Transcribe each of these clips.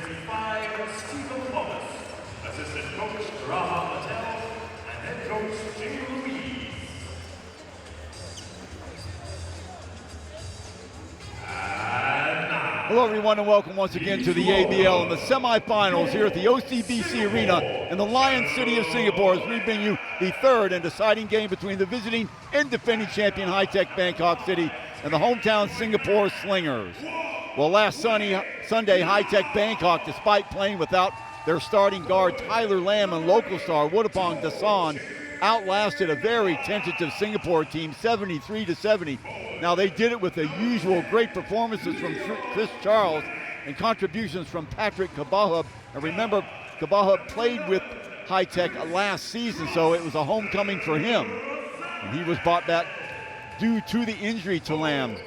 55, Stephen Wallace. Assistant coach, Raha Patel. And head coach, Jay Louise. Hello everyone and welcome once again to the ABL in the semifinals here at the OCBC Arena in the Lion City of Singapore as we bring you the third and deciding game between the visiting and defending champion Hi-Tech Bangkok City and the hometown Singapore Slingers. Well, last Sunday, Hi-Tech Bangkok, despite playing without their starting guard Tyler Lam and local star Woodapong Dasan, outlasted a very tentative Singapore team 73-70. Now they did it with the usual great performances from Chris Charles and contributions from Patrick Kabahub. And remember, Kabahub played with Hi-Tech last season, so it was a homecoming for him. And he was brought back due to the injury to Lamb.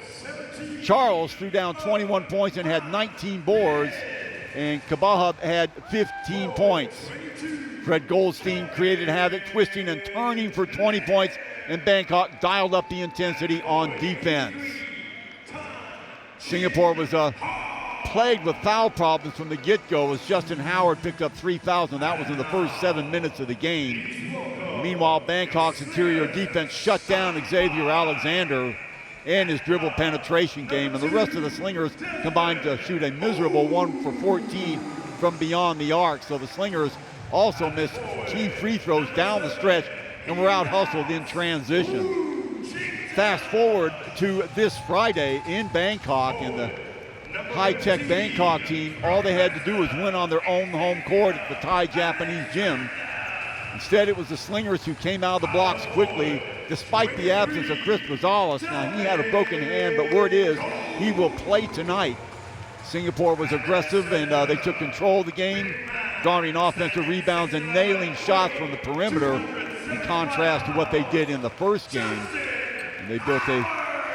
Charles threw down 21 points and had 19 boards, and Kabahub had 15 points. Fred Goldstein created havoc, twisting and turning for 20 points, and Bangkok dialed up the intensity on defense. Singapore was plagued with foul problems from the get-go as Justin Howard picked up 3 fouls, and that was in the first 7 minutes of the game. Meanwhile, Bangkok's interior defense shut down Xavier Alexander and his dribble penetration game, and the rest of the Slingers combined to shoot a miserable 1 for 14 from beyond the arc. So the Slingers also missed key free throws down the stretch and were out-hustled in transition. Fast forward to this Friday in Bangkok, and the Hi-Tech Bangkok team, all they had to do was win on their own home court at the Thai Japanese gym. Instead, it was the Slingers who came out of the blocks quickly, despite the absence of Chris Rosales. Now, he had a broken hand, but word is he will play tonight. Singapore was aggressive, and they took control of the game, garnering offensive rebounds and nailing shots from the perimeter, in contrast to what they did in the first game. And they built a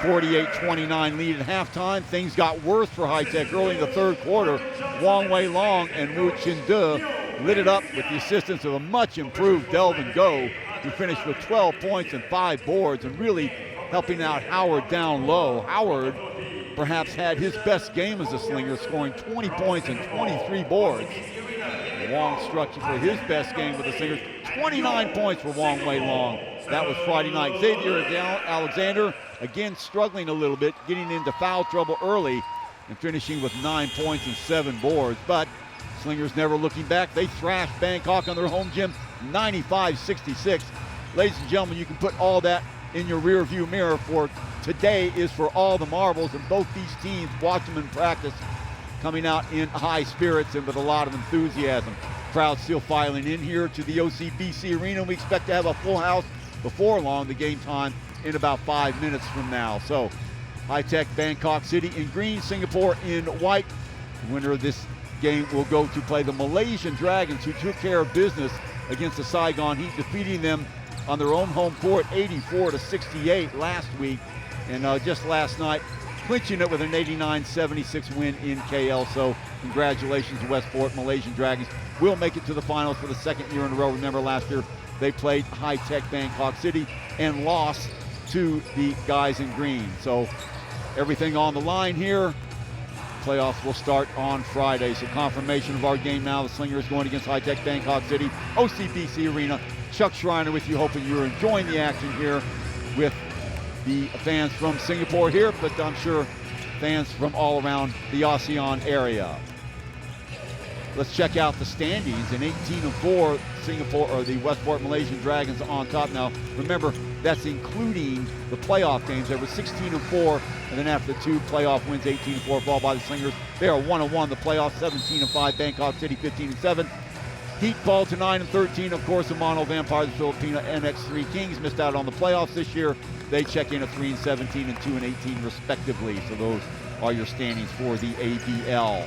48-29 lead at halftime. Things got worse for Hi-Tech early in the third quarter. Wong Wei Long and Wu Chin De lit it up with the assistance of a much improved Delvin Go, who finished with 12 points and 5 boards and really helping out Howard down low. Howard perhaps had his best game as a Slinger, scoring 20 points and 23 boards. Wong struck for his best game with the Slingers. 29 points for Wong Wei Long. That was Friday night. Xavier Alexander, again struggling a little bit, getting into foul trouble early and finishing with 9 points and 7 boards. But Slingers never looking back. They thrashed Bangkok on their home gym 95-66. Ladies and gentlemen, you can put all that in your rear view mirror, for today is for all the marbles, and both these teams watch them in practice coming out in high spirits and with a lot of enthusiasm. Crowd still filing in here to the OCBC Arena. We expect to have a full house before long, the game time in about 5 minutes from now. So Hi-Tech Bangkok City in green, Singapore in white. The winner of this game will go to play the Malaysian Dragons, who took care of business against the Saigon Heat, defeating them on their own home court 84-68 last week, and just last night clinching it with an 89-76 win in KL. So congratulations to Westport. Malaysian Dragons will make it to the finals for the second year in a row. Remember, last year they played Hi-Tech Bangkok City and lost to the guys in green. So everything on the line here. Playoffs will start on Friday. So confirmation of our game now. The Slingers going against Hi-Tech Bangkok City, OCBC Arena. Chuck Schreiner with you, hoping you're enjoying the action here with the fans from Singapore here, but I'm sure fans from all around the ASEAN area. Let's check out the standings. In 18-4, Singapore, or the Westport Malaysian Dragons on top. Now, remember, that's including the playoff games. They were 16-4, and then after the 2 playoff wins, 18-4, followed by the Slingers. They are 1-1 the playoffs, 17-5, Bangkok City 15-7. Heat fall to 9-13. Of course, the Mono Vampires, the Filipina NX3 Kings missed out on the playoffs this year. They check in at 3-17 and 2-18 respectively. So those are your standings for the ABL.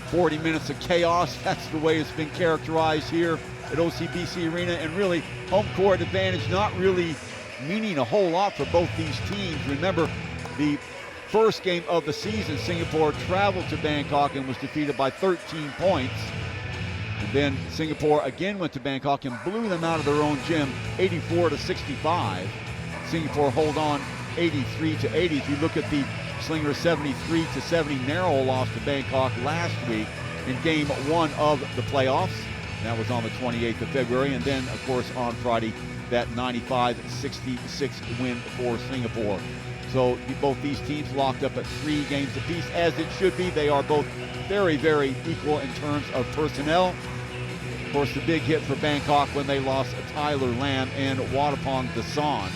40 minutes of chaos. That's the way it's been characterized here at OCBC Arena. And really, home court advantage not really meaning a whole lot for both these teams. Remember, the first game of the season, Singapore traveled to Bangkok and was defeated by 13 points. And then Singapore again went to Bangkok and blew them out of their own gym 84-65. Singapore hold on 83-80. If you look at the Slinger 73-70 narrow loss to Bangkok last week in game 1 of the playoffs. That was on the 28th of February. And then, of course, on Friday, that 95-66 win for Singapore. So both these teams locked up at 3 games apiece, as it should be. They are both very, very equal in terms of personnel. Of course, the big hit for Bangkok when they lost Tyler Lamb and Wadapong Dasan.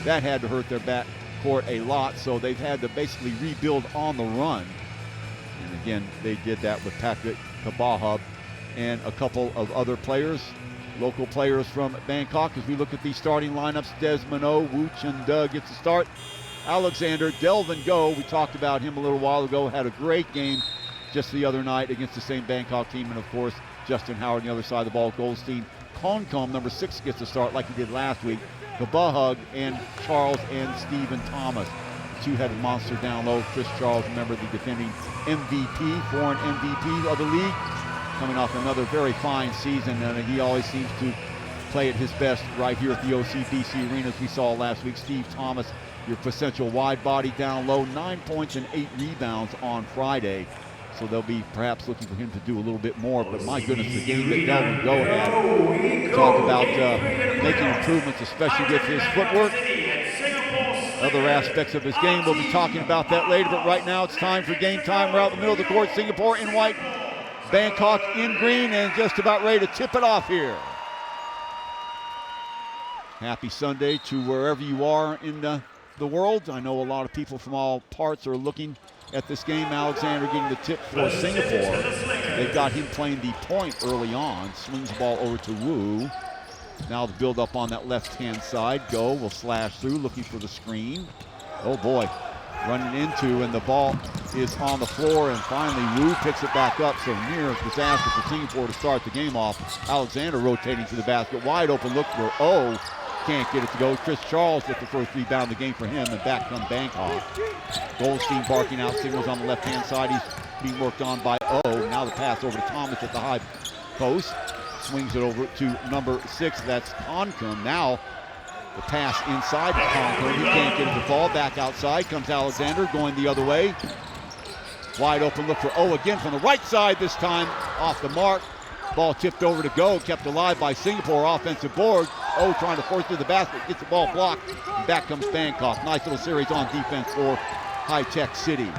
That had to hurt their backcourt a lot, so they've had to basically rebuild on the run. And again, they did that with Patrick Kabahub and a couple of other players, local players from Bangkok. As we look at these starting lineups, Desmond O, Wu Chun-da gets the start. Alexander, Delvin Go, we talked about him a little while ago, had a great game just the other night against the same Bangkok team. And of course, Justin Howard on the other side of the ball. Goldstein, Concom, number 6, gets the start like he did last week. Kabahug and Charles and Stephen Thomas. Two-headed monster down low. Chris Charles, remember, the defending MVP, foreign MVP of the league, coming off another very fine season, and he always seems to play at his best right here at the OCBC Arena, as we saw last week. Steve Thomas, your potential wide body down low, 9 points and 8 rebounds on Friday. So they'll be perhaps looking for him to do a little bit more. But my goodness, the game that Delvin Go had. Talk about making improvements, especially with his footwork. Other aspects of his game, we'll be talking about that later. But right now it's time for game time. We're out in the middle of the court. Singapore in white, Bangkok in green, and just about ready to tip it off here. Happy Sunday to wherever you are in the world. I know a lot of people from all parts are looking at this game. Alexander getting the tip for Singapore. They've got him playing the point early on. Swings the ball over to Wu. Now the build up on that left-hand side. Go will slash through, looking for the screen. Oh boy, running into, and the ball is on the floor, and finally Wu picks it back up. So near disaster for Singapore to start the game off. Alexander rotating to the basket. Wide open look for O. Can't get it to go. Chris Charles with the first rebound of the game for him, and back come Bangkok. Goldstein barking out signals on the left-hand side. He's being worked on by O. Now the pass over to Thomas at the high post. Swings it over to number 6. That's Concom. Now the pass inside to Concom. He can't get it to fall. Back outside comes Alexander going the other way. Wide open look for O again from the right side, this time off the mark. Ball tipped over to Go, kept alive by Singapore. Offensive board. O trying to force through the basket, gets the ball blocked. And back comes Bangkok. Nice little series on defense for High Tech City.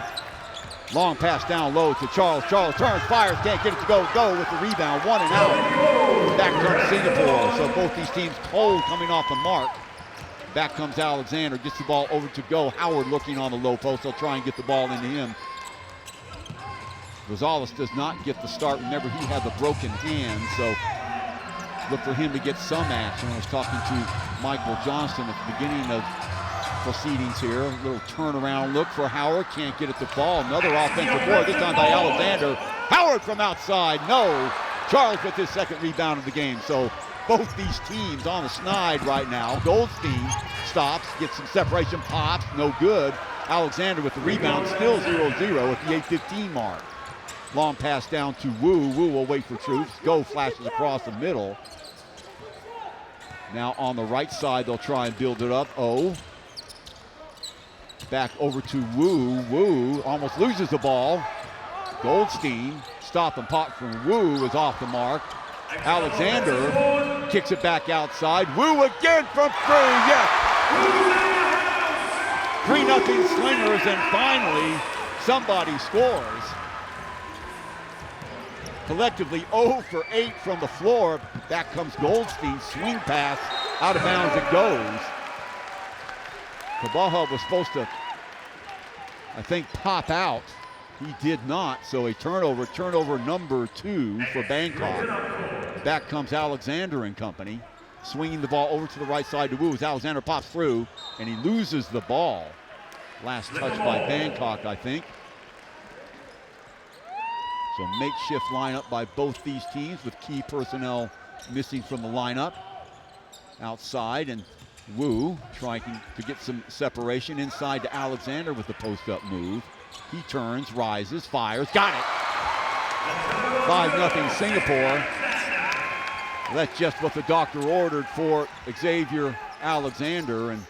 Long pass down low to Charles. Charles turns, fires, can't get it to go. Go with the rebound, 1 and out. Back comes Singapore. So both these teams cold coming off the mark. Back comes Alexander, gets the ball over to Go. Howard looking on the low post. They'll try and get the ball into him. Rosales does not get the start. Remember, he had the broken hand, so look for him to get some action. I was talking to Michael Johnston at the beginning of proceedings here. A little turnaround look for Howard. Can't get it to fall. Another offensive board, this time by Alexander. Howard from outside. No. Charles with his second rebound of the game. So both these teams on the snide right now. Goldstein stops, gets some separation, pops, no good. Alexander with the rebound, still 0-0 at the 8:15 mark. Long pass down to Wu. Wu will wait for Troops. Go flashes across the middle. Now on the right side, they'll try and build it up. O. Back over to Wu. Wu almost loses the ball. Goldstein, stop and pop from Wu is off the mark. Alexander kicks it back outside. Wu again from three, yes! 3-0 Slingers, and finally somebody scores. Collectively 0 for 8 from the floor. Back comes Goldstein, swing pass, out of bounds it goes. Kabahub was supposed to, I think, pop out. He did not, so a turnover number 2 for Bangkok. Back comes Alexander and company, swinging the ball over to the right side to Wu as Alexander pops through, and he loses the ball. Last touch by Bangkok, I think. So makeshift lineup by both these teams with key personnel missing from the lineup. Outside, and Wu trying to get some separation inside to Alexander with the post-up move. He turns, rises, fires, got it. 5-0 Singapore. That's just what the doctor ordered for Xavier Alexander, and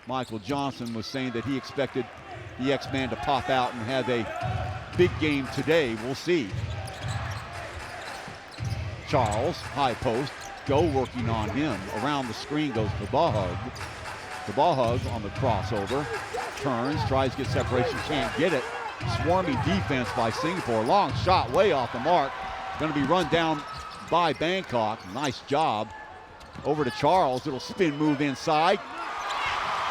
Michael Johnson was saying that he expected the X-Man to pop out and have a big game today. We'll see. Charles, high post, Go working on him. Around the screen goes the ball hug. The ball hug on the crossover. Turns, tries to get separation, can't get it. Swarming defense by Singapore. Long shot way off the mark. Going to be run down by Bangkok. Nice job. Over to Charles. It'll spin move inside.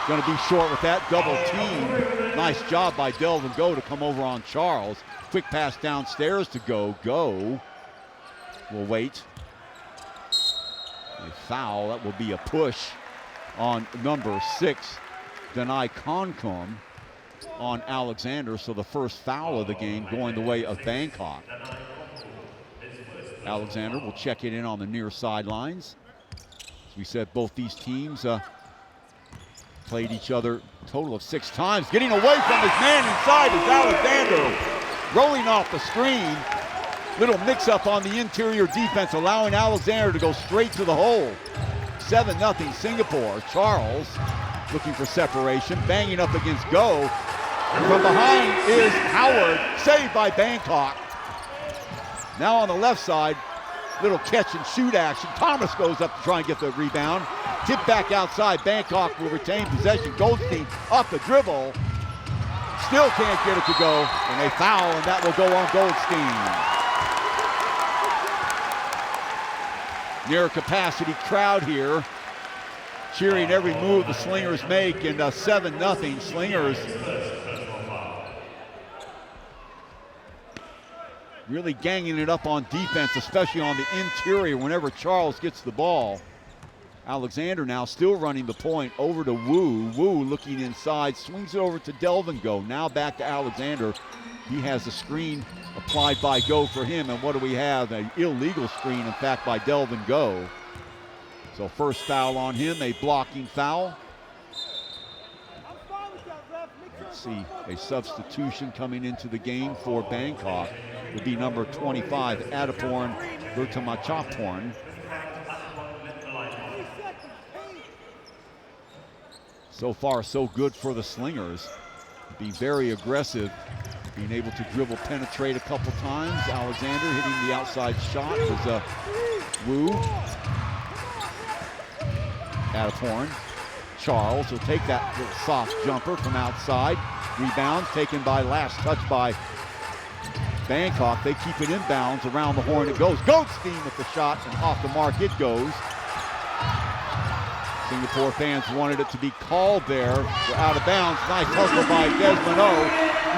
Going to be short with that double team. Nice job by Delvin Go to come over on Charles. Quick pass downstairs to Go. Go will wait. A foul. That will be a push on number 6, Denai Koncom, on Alexander. So the first foul of the game going the way of Bangkok. Alexander will check it in on the near sidelines. As we said, both these teams played each other a total of 6 times. Getting away from his man inside is Alexander. Rolling off the screen. Little mix-up on the interior defense, allowing Alexander to go straight to the hole. 7-0 Singapore. Charles looking for separation, banging up against Go. And from behind is Howard, saved by Bangkok. Now on the left side, little catch and shoot action. Thomas goes up to try and get the rebound. Tip back outside. Bangkok will retain possession. Goldstein off the dribble. Still can't get it to go. And a foul, and that will go on Goldstein. Near capacity crowd here, cheering every move the Slingers make, and 7-0 Slingers. Really ganging it up on defense, especially on the interior whenever Charles gets the ball. Alexander now still running the point over to Wu. Wu looking inside, swings it over to Delvin Go. Now back to Alexander. He has a screen applied by Go for him, and what do we have? An illegal screen, in fact, by Delvin Go. So first foul on him, a blocking foul. Let's see, a substitution coming into the game for Bangkok would be number 25, Adaporn Vertamachaporn. So far, so good for the Slingers. Being very aggressive, being able to dribble, penetrate a couple times. Alexander hitting the outside shot was Wu. Adaporn. Charles will take that little soft jumper from outside. Rebound taken by, last touch by Bangkok. They keep it inbounds. Around the horn it goes. Goldstein with the shot, and off the mark it goes. Singapore fans wanted it to be called there. We're out of bounds. Nice hustle by Desmond O.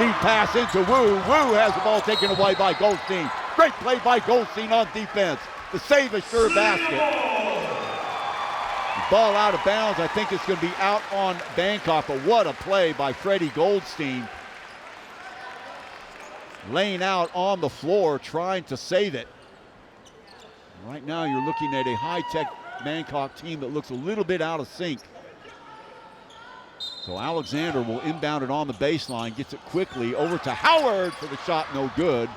Lead pass into Wu. Wu has the ball taken away by Goldstein. Great play by Goldstein on defense. The save is sure basket. The ball out of bounds. I think it's going to be out on Bangkok, but what a play by Freddie Goldstein. Laying out on the floor, trying to save it. Right now you're looking at a high-tech Bangkok team that looks a little bit out of sync. So Alexander will inbound it on the baseline, gets it quickly over to Howard for the shot, no good.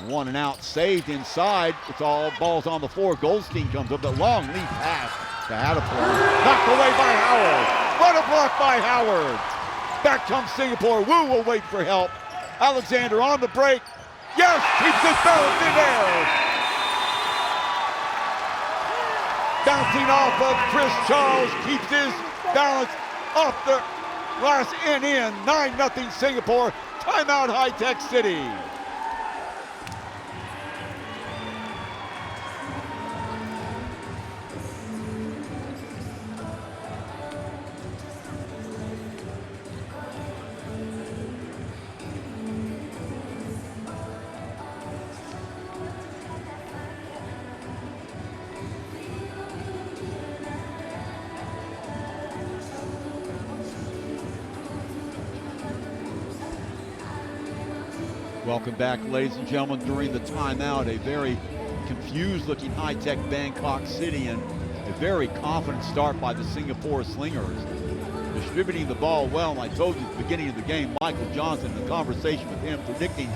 1 and out, saved inside. It's all balls on the floor. Goldstein comes up, but long lead pass to Adaporn. Knocked away by Howard. What a block by Howard. Back comes Singapore. Wu will wait for help. Alexander on the break. Yes, keeps his balance in there. Bouncing off of Chris Charles, keeps his balance off the last and in. 9-0 Singapore. Timeout High-Tech City. Welcome back, ladies and gentlemen, during the timeout. A very confused-looking high-tech Bangkok City, and a very confident start by the Singapore Slingers. Distributing the ball well, and I told you at the beginning of the game, Michael Johnson, in a conversation with him, predicting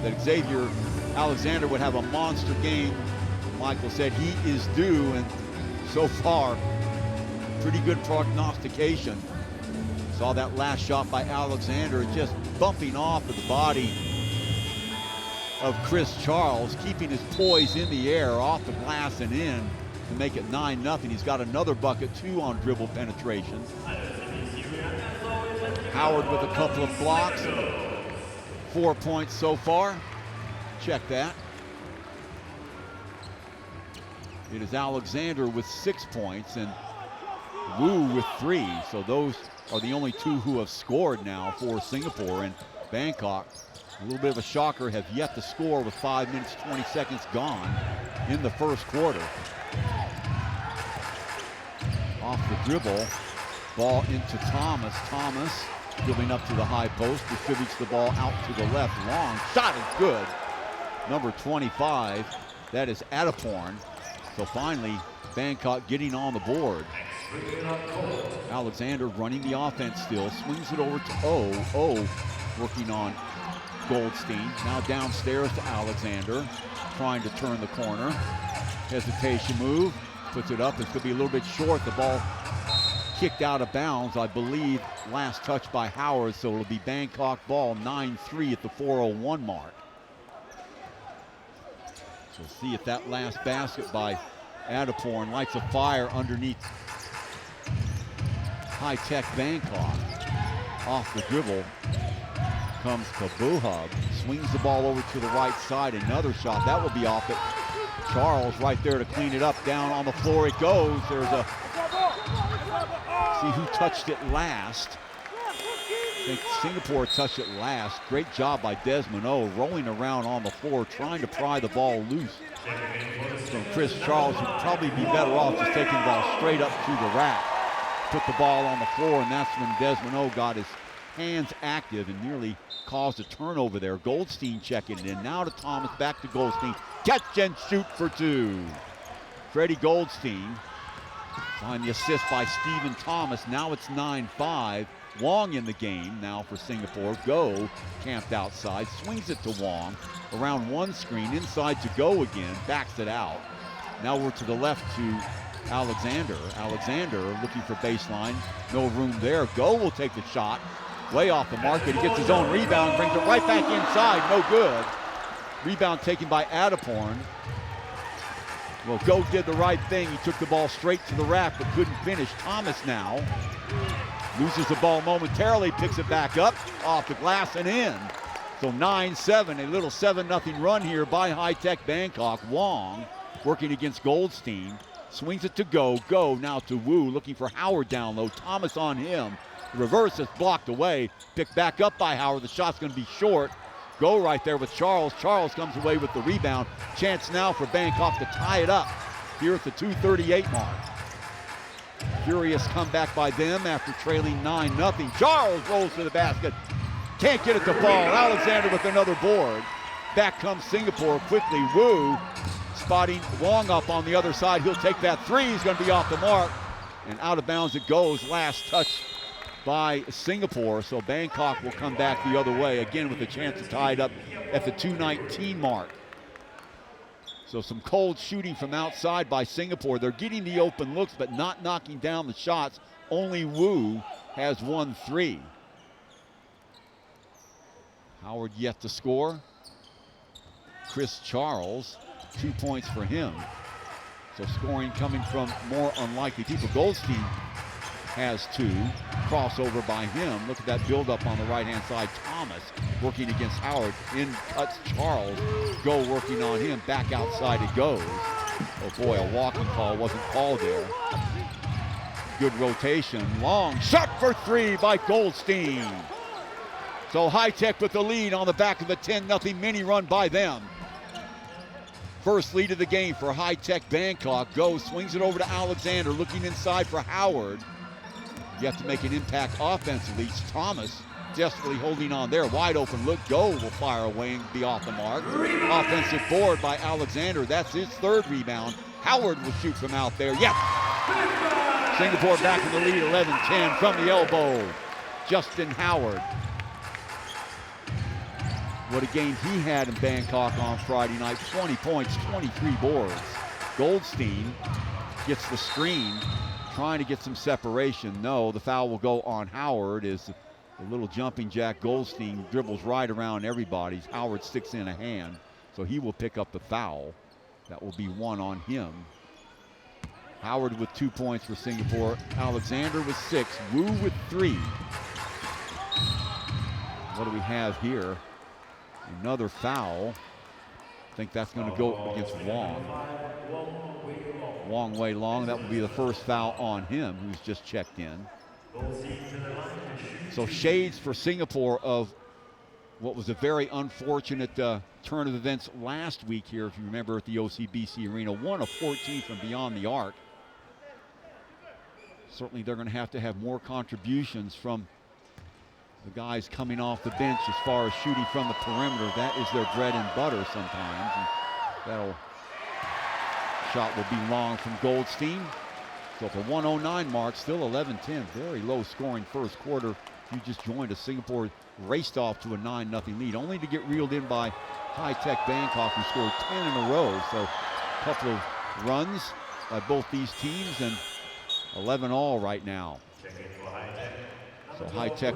that Xavier Alexander would have a monster game. Michael said he is due, and so far, pretty good prognostication. Saw that last shot by Alexander, just bumping off of the body of Chris Charles, keeping his poise in the air, off the glass and in to make it 9-0. He's got another bucket, 2 on dribble penetration. Howard with a couple of blocks, 4 points so far. Check that. It is Alexander with 6 points and Wu with 3. So those are the only 2 who have scored now for Singapore. And Bangkok, a little bit of a shocker, have yet to score with 5 minutes, 20 seconds gone in the first quarter. Off the dribble, ball into Thomas. Thomas dribbling up to the high post, distributes the ball out to the left. Long shot is good. Number 25, that is Adeporn. So finally, Bangkok getting on the board. Alexander running the offense still, swings it over to O. Working on Goldstein. Now downstairs to Alexander, trying to turn the corner. Hesitation move, puts it up. It's going to be a little bit short. The ball kicked out of bounds, I believe, last touch by Howard, so it'll be Bangkok ball, 9-3 at the 4:01 mark. So see if that last basket by Adeporn lights a fire underneath high-tech Bangkok. Off the dribble comes Kabuhub, swings the ball over to the right side, another shot, that will be off it. Charles right there to clean it up, down on the floor it goes. There's a, see who touched it last. I think Singapore touched it last. Great job by Desmond O, rolling around on the floor, trying to pry the ball loose from Chris Charles, who'd probably be better off just taking the ball straight up to the rack. Put the ball on the floor, and that's when Desmond O got his hands active and nearly caused a turnover there. Goldstein checking it in. Now to Thomas, back to Goldstein. Catch and shoot for 2. Freddie Goldstein. Find the assist by Stephen Thomas. Now it's 9-5. Wong in the game now for Singapore. Go camped outside, swings it to Wong. Around one screen, inside to Go again, backs it out. Now we're to the left to Alexander. Alexander looking for baseline. No room there. Go will take the shot. Way off the mark, but he gets his own rebound, brings it right back inside. No good. Rebound taken by Adeporn. Well, Go did the right thing. He took the ball straight to the rack, but couldn't finish. Thomas now loses the ball momentarily, picks it back up, off the glass and in. So 9-7, a little 7-0 run here by high-tech Bangkok. Wong working against Goldstein. Swings it to Go. Go now to Wu, looking for Howard down low. Thomas on him. The reverse is blocked away. Picked back up by Howard. The shot's going to be short. Go right there with Charles. Charles comes away with the rebound. Chance now for Bangkok to tie it up here at the 2:38 mark. Furious comeback by them after trailing 9-0. Charles rolls to the basket. Can't get it to fall. Alexander with another board. Back comes Singapore quickly. Wu spotting Wong up on the other side. He'll take that three. He's going to be off the mark. And out of bounds it goes. Last touch by Singapore. So Bangkok will come back the other way again with a chance to tie it up at the 2:19 mark. So some cold shooting from outside by Singapore. They're getting the open looks but not knocking down the shots. Only Wu has 1 3. Howard yet to score. Chris Charles, 2 points for him. So scoring coming from more unlikely people. Goldstein has 2. Crossover by him. Look at that build-up on the right-hand side. Thomas working against Howard. In cuts Charles. Go working on him. Back outside it goes. Oh boy, a walking call wasn't called there. Good rotation. Long shot for 3 by Goldstein. So high-tech with the lead on the back of a 10-0 mini run by them. First lead of the game for high-tech Bangkok. Go swings it over to Alexander, looking inside for Howard. You have to make an impact offensively. Thomas desperately holding on there. Wide open look. Go will fire away and be off the mark. Offensive board by Alexander. That's his 3rd rebound. Howard will shoot from out there. Yep. Singapore back in the lead, 11-10 from the elbow. Justin Howard. What a game he had in Bangkok on Friday night. 20 points, 23 boards. Goldstein gets the screen. trying to get some separation. No, the foul will go on Howard as the little jumping jack Goldstein dribbles right around everybody. Howard sticks in a hand, so he will pick up the foul. That will be 1 on him. Howard with 2 points for Singapore. Alexander with 6. Wu with 3. What do we have here? Another foul. I think that's going to go against Wong. Wong Wei Long. That will be the first foul on him, who's just checked in. So shades for Singapore of what was a very unfortunate turn of events last week here, if you remember, at the OCBC Arena. 1 of 14 from beyond the arc. Certainly they're going to have more contributions from the guys coming off the bench as far as shooting from the perimeter. That is their bread and butter sometimes. And that'll shot will be long from Goldstein. So for 109 mark, still 11-10. Very low scoring first quarter. You just joined us. Singapore raced off to a 9-0 lead, only to get reeled in by High-Tech Bangkok, who scored 10 in a row. So a couple of runs by both these teams, and 11 all right now. So High-Tech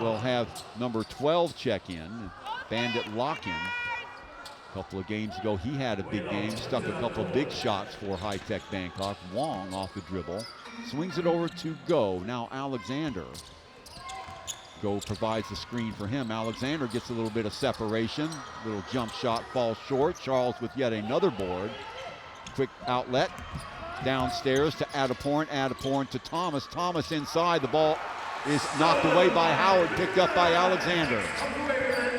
will have number 12 check in, Bandit Lock in. A couple of games ago, he had a big game, stuck a couple of big shots for High-Tech Bangkok. Wong off the dribble, swings it over to Go. Now Alexander. Go provides the screen for him. Alexander gets a little bit of separation. Little jump shot falls short. Charles with yet another board. Quick outlet. Downstairs to Adeporn. Adeporn to Thomas. Thomas inside. The ball is knocked away by Howard, picked up by Alexander.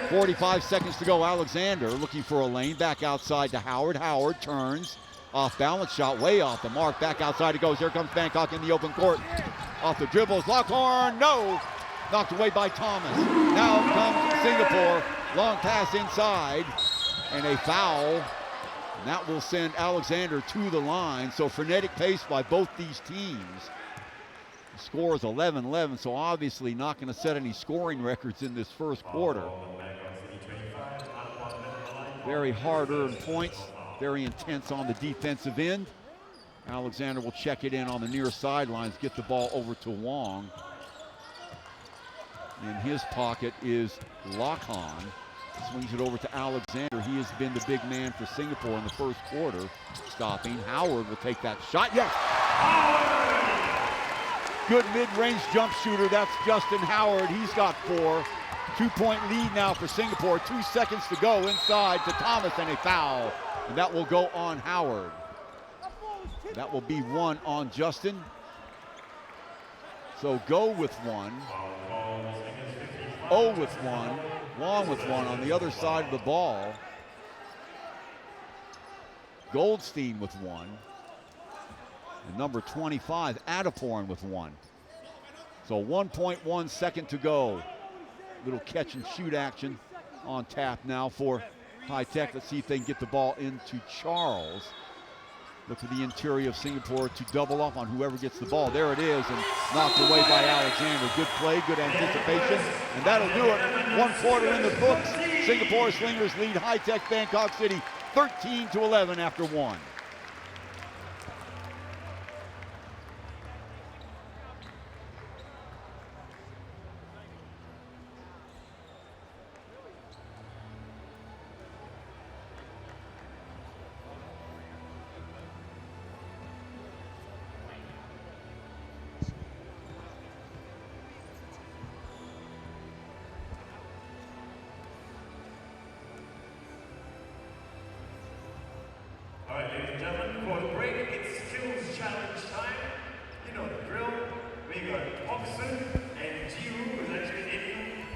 45 seconds to go. Alexander looking for a lane. Back outside to Howard. Howard turns. Off balance shot, way off the mark. Back outside it goes. Here comes Bangkok in the open court. Off the dribbles. Lockhorn, no! Knocked away by Thomas. Now comes Singapore. Long pass inside. And a foul. And that will send Alexander to the line. So frenetic pace by both these teams. The score is 11-11, so obviously not going to set any scoring records in this first quarter. Very hard-earned points. Very intense on the defensive end. Alexander will check it in on the near sidelines, get the ball over to Wong. In his pocket is Lokhon. Swings it over to Alexander. He has been the big man for Singapore in the first quarter. Stopping. Howard will take that shot. Yes! Good mid-range jump shooter. That's Justin Howard. He's got 4. 2-point lead now for Singapore. 2 seconds to go inside to Thomas, and a foul. And that will go on Howard. That will be 1 on Justin. So Go with 1. O with 1. Long with 1 on the other side of the ball. Goldstein with 1. And number 25, Adeporn with 1. So 1.1 second to go. Little catch and shoot action on tap now for High-Tech. Let's see if they can get the ball into Charles. Look for the interior of Singapore to double up on whoever gets the ball. There it is, and knocked away by Alexander. Good play, good anticipation, and that'll do it. 1 quarter in the books. Singapore Slingers lead High-Tech Bangkok City 13-11 after 1. All right, ladies and gentlemen, for the break, it's skills challenge time. You know the drill. We got Hobson and Jiwoo, who's actually in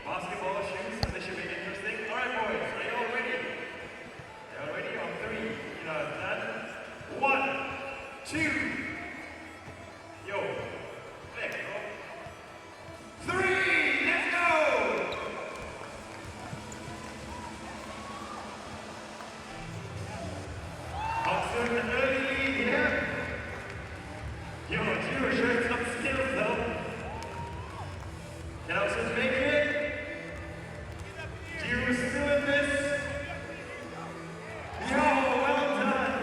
basketball shoes, so this should be interesting. All right, boys, are you all ready? Are you all ready? On 3, you know, done. 1, 2, yo, let's go. 3, let's go! Hobson, an early lead here. Yo, Jiwoo showing some skills though. Can Hobson make it? Jiwoo still in this. Yo, well done.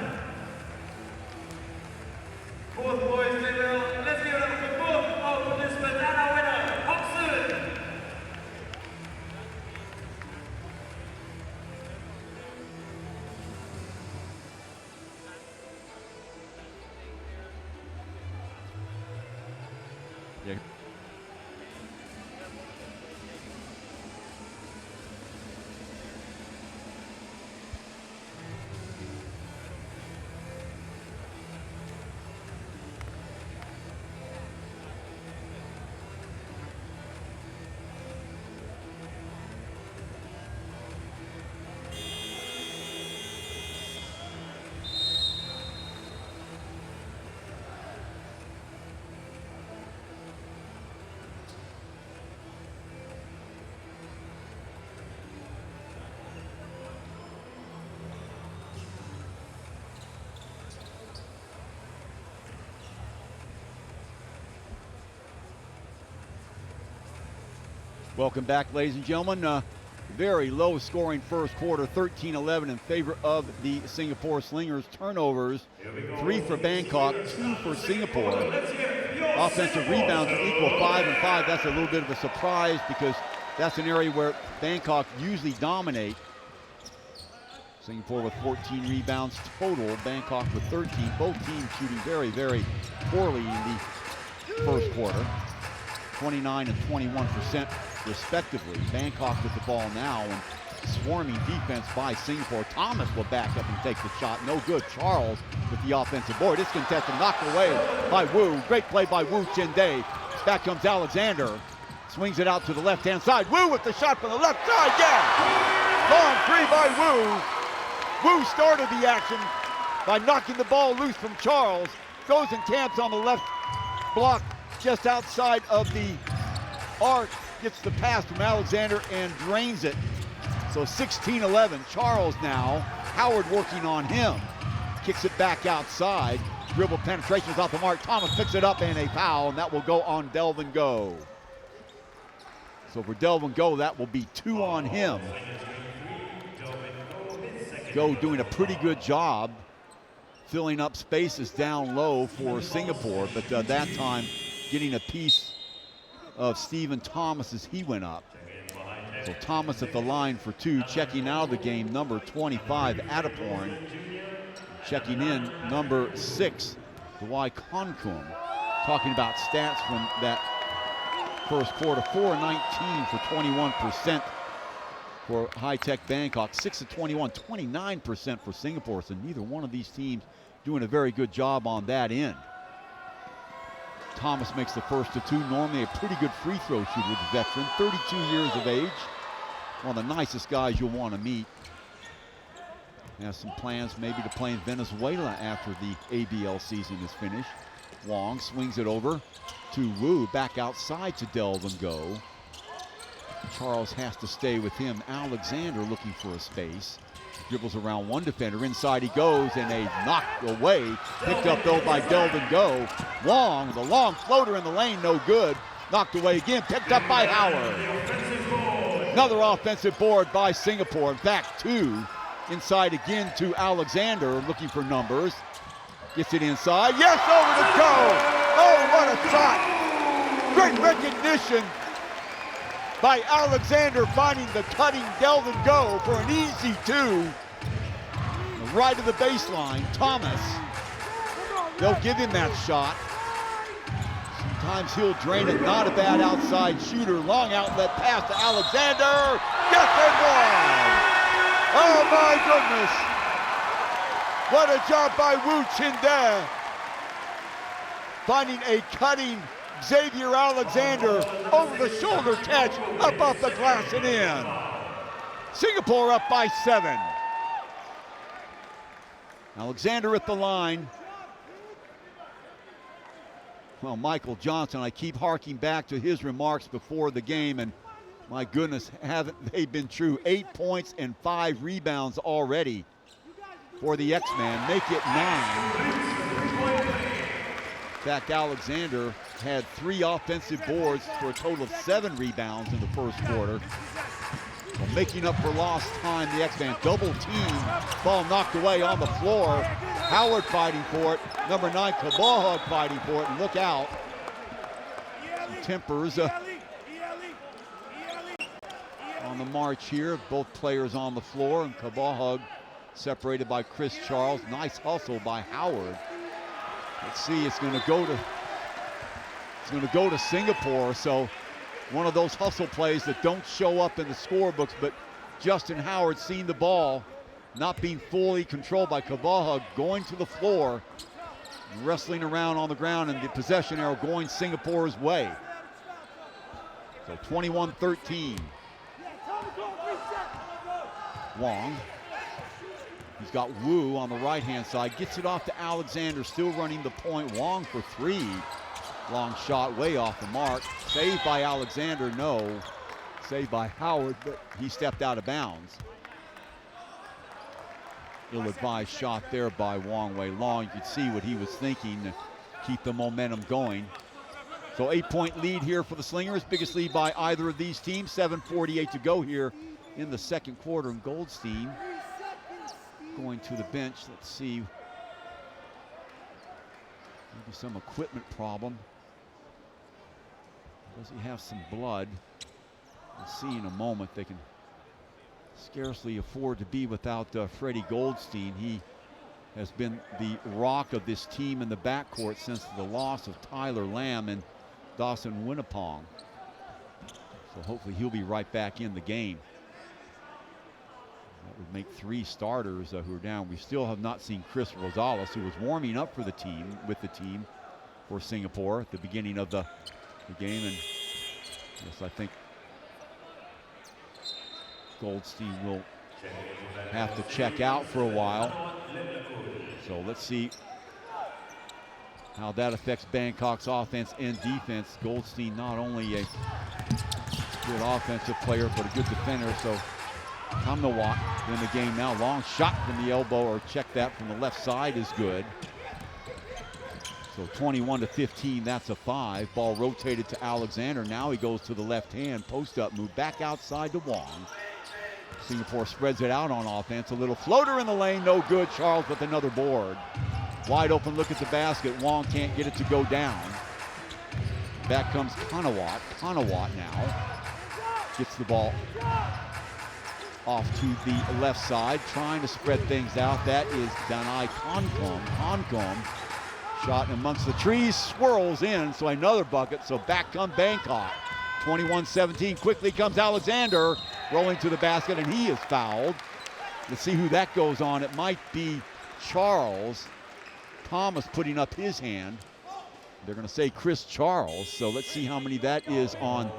Welcome back, ladies and gentlemen. Very low scoring first quarter, 13-11 in favor of the Singapore Slingers. Turnovers, 3 for Bangkok, 2 for Singapore. Offensive rebounds are equal, 5 and 5. That's a little bit of a surprise because that's an area where Bangkok usually dominate. Singapore with 14 rebounds total, Bangkok with 13. Both teams shooting very, very poorly in the first quarter. 29 and 21% respectively. Bangkok with the ball now, and swarming defense by Singapore. Thomas will back up and take the shot. No good. Charles with the offensive board. It's contested, knocked away by Wu. Great play by Wu Chin-Dae. Back comes Alexander. Swings it out to the left-hand side. Wu with the shot from the left side. Yeah! Long three by Wu. Wu started the action by knocking the ball loose from Charles. Goes and taps on the left block just outside of the arc. Gets the pass from Alexander and drains it. So 16-11. Charles now. Howard working on him. Kicks it back outside. Dribble penetration is off the mark. Thomas picks it up and a foul, and that will go on Delvin Go. So for Delvin Go, that will be 2 on him. Go doing a pretty good job filling up spaces down low for Singapore, but that time getting a piece of Stephen Thomas as he went up. So Thomas at the line for 2, checking out of the game, number 25, Adeporn. Checking in, number 6, Dwai Konkum. Talking about stats from that first quarter, 4-19 for 21% for High-Tech Bangkok, 6-21, 29% for Singapore. So neither one of these teams doing a very good job on that end. Thomas makes the first of 2. Normally a pretty good free throw shooter, the veteran, 32 years of age. One of the nicest guys you'll want to meet. Has some plans maybe to play in Venezuela after the ABL season is finished. Wong swings it over to Wu, back outside to Delvin Go. Charles has to stay with him. Alexander looking for a space. Dribbles around one defender. Inside he goes, and a knock away. Picked up though by Delvin Go. Wong, the long floater in the lane, no good. Knocked away again, picked up by Howard. Another offensive board by Singapore. In fact, 2. Inside again to Alexander, looking for numbers. Gets it inside. Yes, over to Go. Oh, what a shot. Great recognition by Alexander, finding the cutting Delvin Go for an easy 2. Right of the baseline, Thomas. They'll give him that shot. Sometimes he'll drain it. Not a bad outside shooter. Long outlet pass to Alexander. Yes, and one. Oh my goodness. What a job by Wu Chin-Dae. Finding a cutting Xavier Alexander over the shoulder catch, up off the glass and in. Singapore up by 7. Alexander at the line. Well, Michael Johnson, I keep harking back to his remarks before the game, and my goodness, haven't they been true. 8 points and 5 rebounds already for the X-Man. Make it 9. In fact, Alexander had 3 offensive boards for a total of 7 rebounds in the first quarter. Well, making up for lost time, the X-Man double team. Ball knocked away on the floor. Howard fighting for it. Number 9, Kabahug fighting for it. And look out. Tempers on the march here. Both players on the floor. And Kabahug separated by Chris Charles. Nice hustle by Howard. Let's see, it's going to go to Singapore. So one of those hustle plays that don't show up in the scorebooks, but Justin Howard seeing the ball, not being fully controlled by Kabahug, going to the floor, wrestling around on the ground, and the possession arrow going Singapore's way. So 21-13. Wong. He's got Wu on the right-hand side. Gets it off to Alexander, still running the point. Wong for 3. Long shot way off the mark. Saved by Alexander, no. Saved by Howard, but he stepped out of bounds. Ill-advised shot there by Wong Wei Long. You could see what he was thinking to keep the momentum going. So 8-point lead here for the Slingers, biggest lead by either of these teams. 7:48 to go here in the second quarter, and Goldstein going to the bench. Let's see, maybe some equipment problem. Does he have some blood? We'll see in a moment. They can scarcely afford to be without Freddie Goldstein. He has been the rock of this team in the backcourt since the loss of Tyler Lamb and Dawson Winnipong. So hopefully he'll be right back in the game. That would make 3 starters who are down. We still have not seen Chris Rosales, who was warming up for the team, for Singapore at the beginning of the game. And yes, I think Goldstein will have to check out for a while. So let's see how that affects Bangkok's offense and defense. Goldstein not only a good offensive player, but a good defender. So Kamnawat in the game now. Long shot from the elbow, or check that from the left side, is good. So 21-15, that's a 5. Ball rotated to Alexander. Now he goes to the left hand, post up move, back outside to Wong. Singapore spreads it out on offense. A little floater in the lane, no good. Charles with another board. Wide open look at the basket. Wong can't get it to go down. Back comes Kanawat. Kanawat now gets the ball off to the left side, trying to spread things out. That is Danai Konkom. Konkom shot amongst the trees, swirls in, so another bucket. So back come Bangkok. 21-17, quickly comes Alexander, rolling to the basket, and he is fouled. Let's see who that goes on. It might be Charles. Thomas putting up his hand. They're going to say Chris Charles, so let's see how many that is on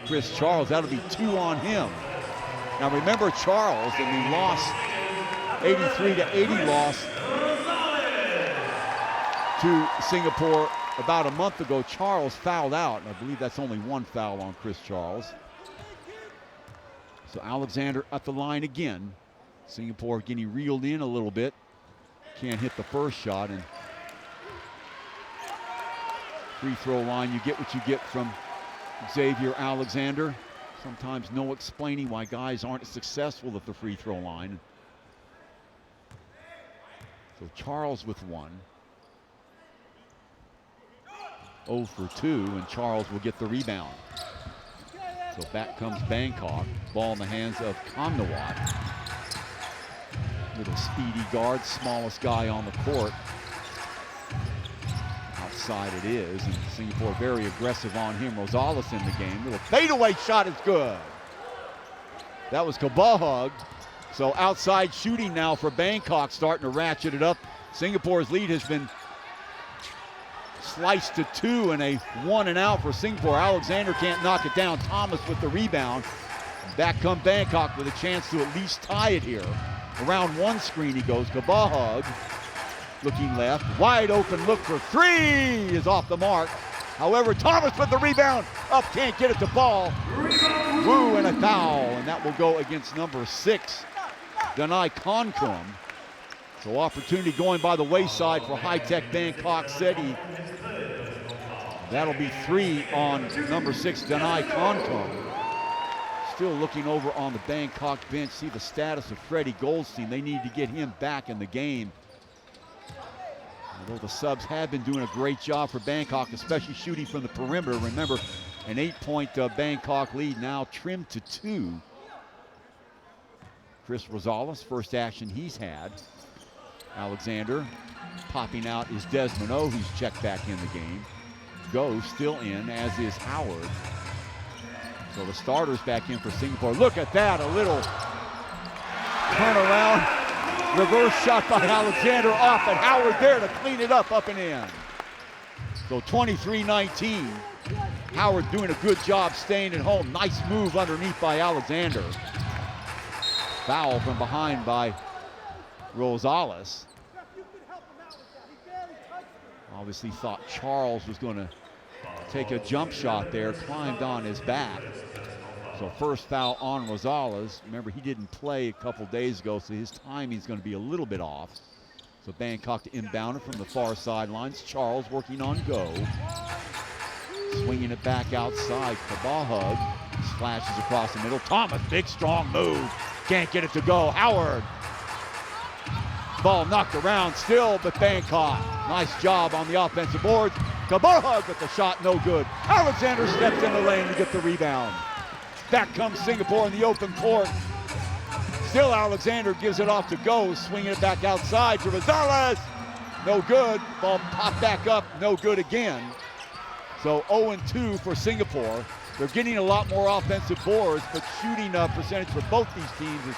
Chris Charles. That'll be 2 on him. Now remember Charles, and we lost 83-80 loss to Singapore about a month ago. Charles fouled out, and I believe that's only 1 foul on Chris Charles. So Alexander at the line again. Singapore getting reeled in a little bit. Can't hit the first shot, and free throw line, you get what you get from Xavier Alexander. Sometimes no explaining why guys aren't successful at the free throw line. So Charles with 1. 0 for 2, and Charles will get the rebound. So back comes Bangkok. Ball in the hands of Kamnawat. Little speedy guard, smallest guy on the court. Outside it is, and Singapore very aggressive on him. Rosales in the game. Little fadeaway shot is good. That was Kabahug. So outside shooting now for Bangkok, starting to ratchet it up. Singapore's lead has been sliced to 2, and a 1 and out for Singapore. Alexander can't knock it down. Thomas with the rebound. Back come Bangkok with a chance to at least tie it here. Around one screen he goes. Kabahug looking left. Wide open look for 3 is off the mark. However, Thomas with the rebound. Up, can't get it to Ball. Woo, and a foul. And that will go against number 6, Danai Konkum. So opportunity going by the wayside for high-tech Bangkok City. That'll be 3 on number 6, Danai Konkum. Still looking over on the Bangkok bench, see the status of Freddie Goldstein. They need to get him back in the game. Although the subs have been doing a great job for Bangkok, especially shooting from the perimeter. Remember, an 8-point Bangkok lead now trimmed to 2. Chris Rosales, first action he's had. Alexander popping out is Desmond O, who's checked back in the game. Go still in, as is Howard. So the starters back in for Singapore. Look at that, a little turnaround. Reverse shot by Alexander off, and Howard there to clean it up and in. So 23-19. Howard doing a good job staying at home. Nice move underneath by Alexander. Foul from behind by Rosales. Obviously thought Charles was going to take a jump shot there, climbed on his back. So first foul on Rosales. Remember, he didn't play a couple days ago, so his timing's going to be a little bit off. So Bangkok to inbound it from the far sidelines. Charles working on Go. Swinging it back outside. Kabahug splashes across the middle. Thomas, big strong move. Can't get it to go. Howard. Ball knocked around still, but Bangkok. Nice job on the offensive boards. Kabahug with the shot, no good. Alexander steps in the lane to get the rebound. Back comes Singapore in the open court. Still Alexander gives it off to Go, swinging it back outside to Rosales. No good. Ball popped back up, no good again. So 0-2 for Singapore. They're getting a lot more offensive boards, but shooting percentage for both these teams is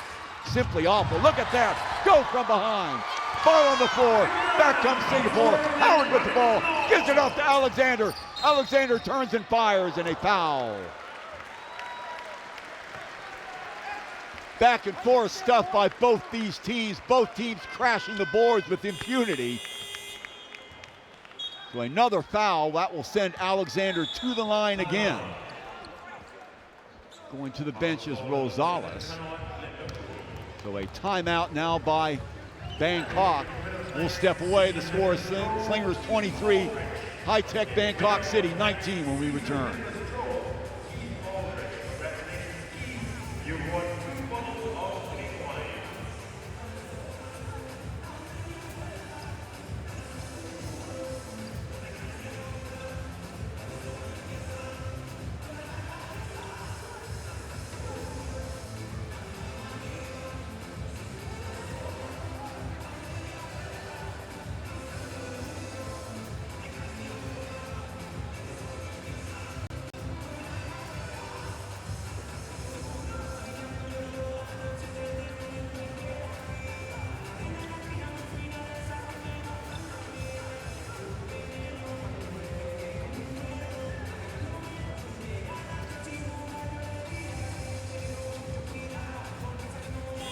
simply awful. Look at that. Go from behind. Ball on the floor. Back comes Singapore. Howard with the ball. Gives it off to Alexander. Alexander turns and fires, and a foul. Back and forth stuff by both these teams. Both teams crashing the boards with impunity. So another foul. That will send Alexander to the line again. Going to the bench is Rosales. So a timeout now by Bangkok. We'll step away. The score is Slingers 23, High-Tech Bangkok City 19 when we return.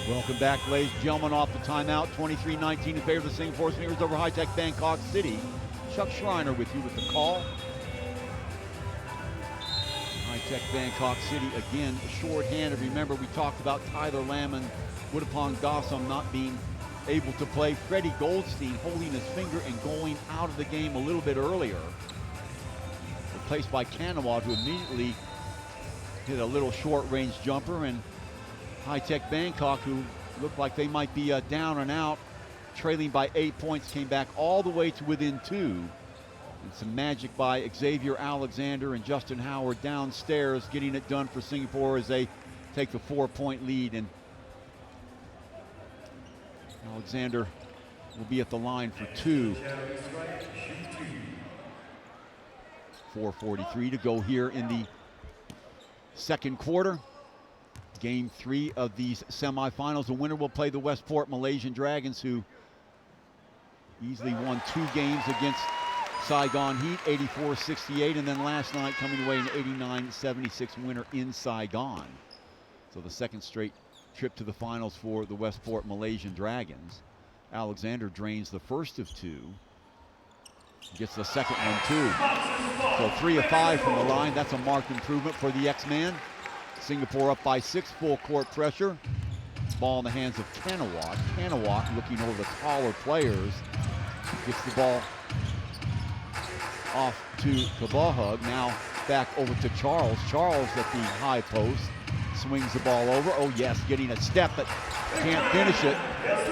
Welcome back, ladies and gentlemen, off the timeout. 23-19 in favor of the Singapore Slingers over High-Tech Bangkok City. Chuck Schreiner with you with the call. High-Tech Bangkok City, again, short-handed. Remember, we talked about Tyler Lamb and Woodapong Gossam not being able to play. Freddie Goldstein holding his finger and going out of the game a little bit earlier. Replaced by Kanawat, who immediately hit a little short-range jumper, and High-Tech Bangkok, who looked like they might be down and out, trailing by 8 points, came back all the way to within 2. And some magic by Xavier Alexander and Justin Howard downstairs, getting it done for Singapore as they take the 4-point lead. And Alexander will be at the line for 2. 4:43 to go here in the second quarter. Game 3 of these semifinals. The winner will play the Westport Malaysian Dragons, who easily won 2 games against Saigon Heat, 84-68, and then last night coming away an 89-76 winner in Saigon. So the second straight trip to the finals for the Westport Malaysian Dragons. Alexander drains the first of 2. Gets the second one too. So 3 of 5 from the line. That's a marked improvement for the X-Man. Singapore up by 6, full court pressure. Ball in the hands of Kanawat. Kanawat looking over the taller players. Gets the ball off to Kabahug. Now back over to Charles. Charles at the high post. Swings the ball over. Oh yes, getting a step but can't finish it.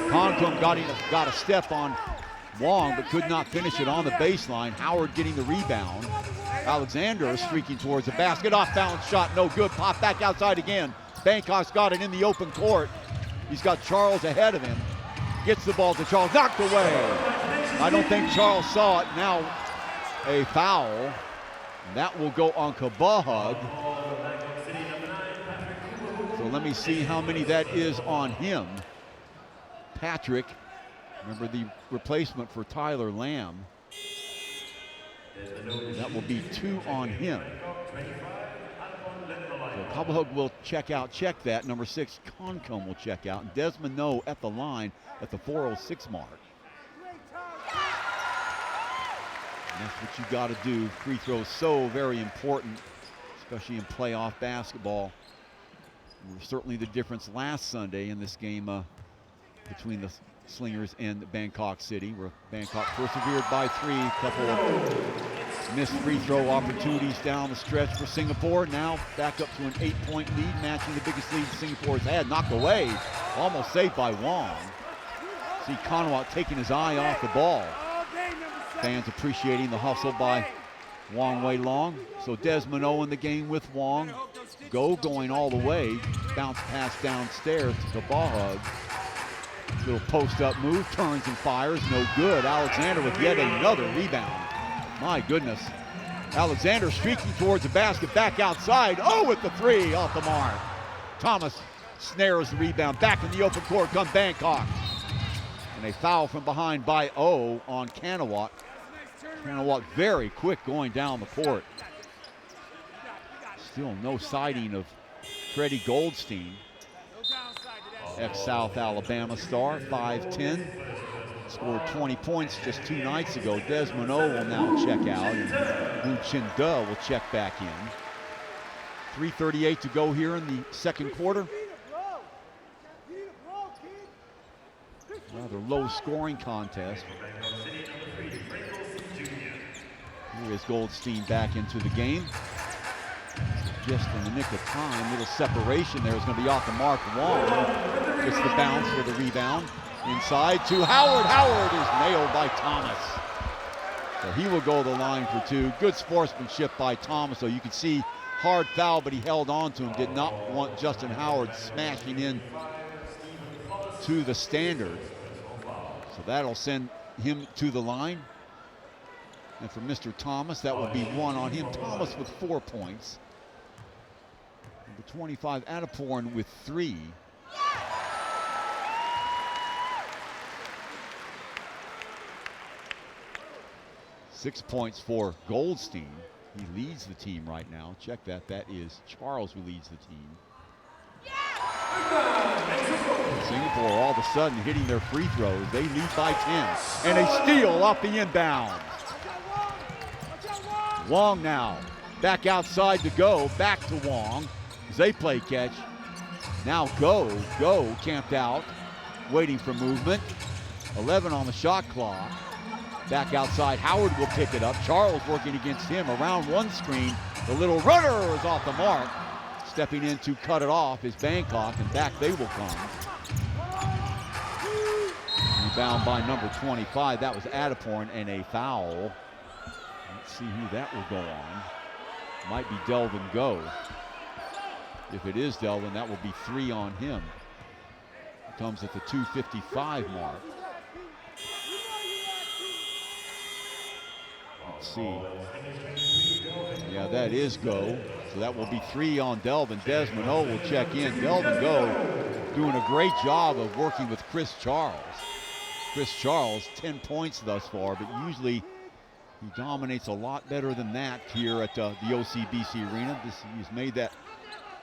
Hongkong got a step on Wong but could not finish it on the baseline. Howard getting the rebound. Alexander is streaking towards the basket. Off balance shot, no good. Pop back outside again. Bangkok's got it in the open court. He's got Charles ahead of him. Gets the ball to Charles, knocked away. I don't think Charles saw it. Now a foul. That will go on Kabahug. So let me see how many that is on him. Patrick, remember the replacement for Tyler Lamb. That will be 2 on him. So Kabahug will check that. Number 6, Concombe will check out. And Desmond No at the line at the 4:06 mark. And that's what you got to do. Free throws so very important, especially in playoff basketball. Certainly the difference last Sunday in this game between the slingers in Bangkok City, where Bangkok persevered by 3. A couple of missed free throw opportunities down the stretch for Singapore. Now back up to an 8-point lead, matching the biggest lead Singapore's had. Knocked away, almost saved by Wong. See Conwat taking his eye off the ball. Fans appreciating the hustle by Wong Wei Long. So Desmond O in the game with Wong. Go going all the way. Bounce pass downstairs to Kabahug. Little post-up move, turns and fires, no good. Alexander with yet another rebound. My goodness. Alexander streaking towards the basket, back outside. Oh, with the 3 off the mark. Thomas snares the rebound. Back in the open court come Bangkok. And a foul from behind by O on Kanawat. Kanawat very quick going down the court. Still no sighting of Freddie Goldstein. Ex-South Alabama star, 5'10". Scored 20 points just 2 nights ago. Desmond O will now check out, and Wu Chin De will check back in. 3:38 to go here in the second quarter. Rather low scoring contest. Here is Goldstein back into the game. Just in the nick of time, little separation there is going to be off the mark. Wong gets the bounce for the rebound. Inside to Howard. Howard is nailed by Thomas. So he will go the line for 2. Good sportsmanship by Thomas. So you can see hard foul, but he held on to him. Did not want Justin Howard smashing in to the standard. So that'll send him to the line. And for Mr. Thomas, that will be 1 on him. Thomas with 4 points. Number 25, Adeporn with 3. Six points for Goldstein. He leads the team right now. Check that. That is Charles who leads the team. Singapore all of a sudden hitting their free throws. They lead by 10. And a steal off the inbound. Wong now back outside to Go. Back to Wong as they play catch. Now Go camped out, waiting for movement. 11 on the shot clock. Back outside, Howard will pick it up. Charles working against him around one screen. The little runner is off the mark. Stepping in to cut it off is Bangkok, and back they will come. Rebound by number 25. That was Adeporn, and a foul. Let's see who that will go on. Might be Delvin Go. If it is Delvin, that will be 3 on him. It comes at the 2:55 mark. Let's see. Yeah, that is Go. So that will be 3 on Delvin. Desmond O will check in. Delvin Go doing a great job of working with Chris Charles. Chris Charles, 10 points thus far, but usually he dominates a lot better than that here at the OCBC Arena. He's made that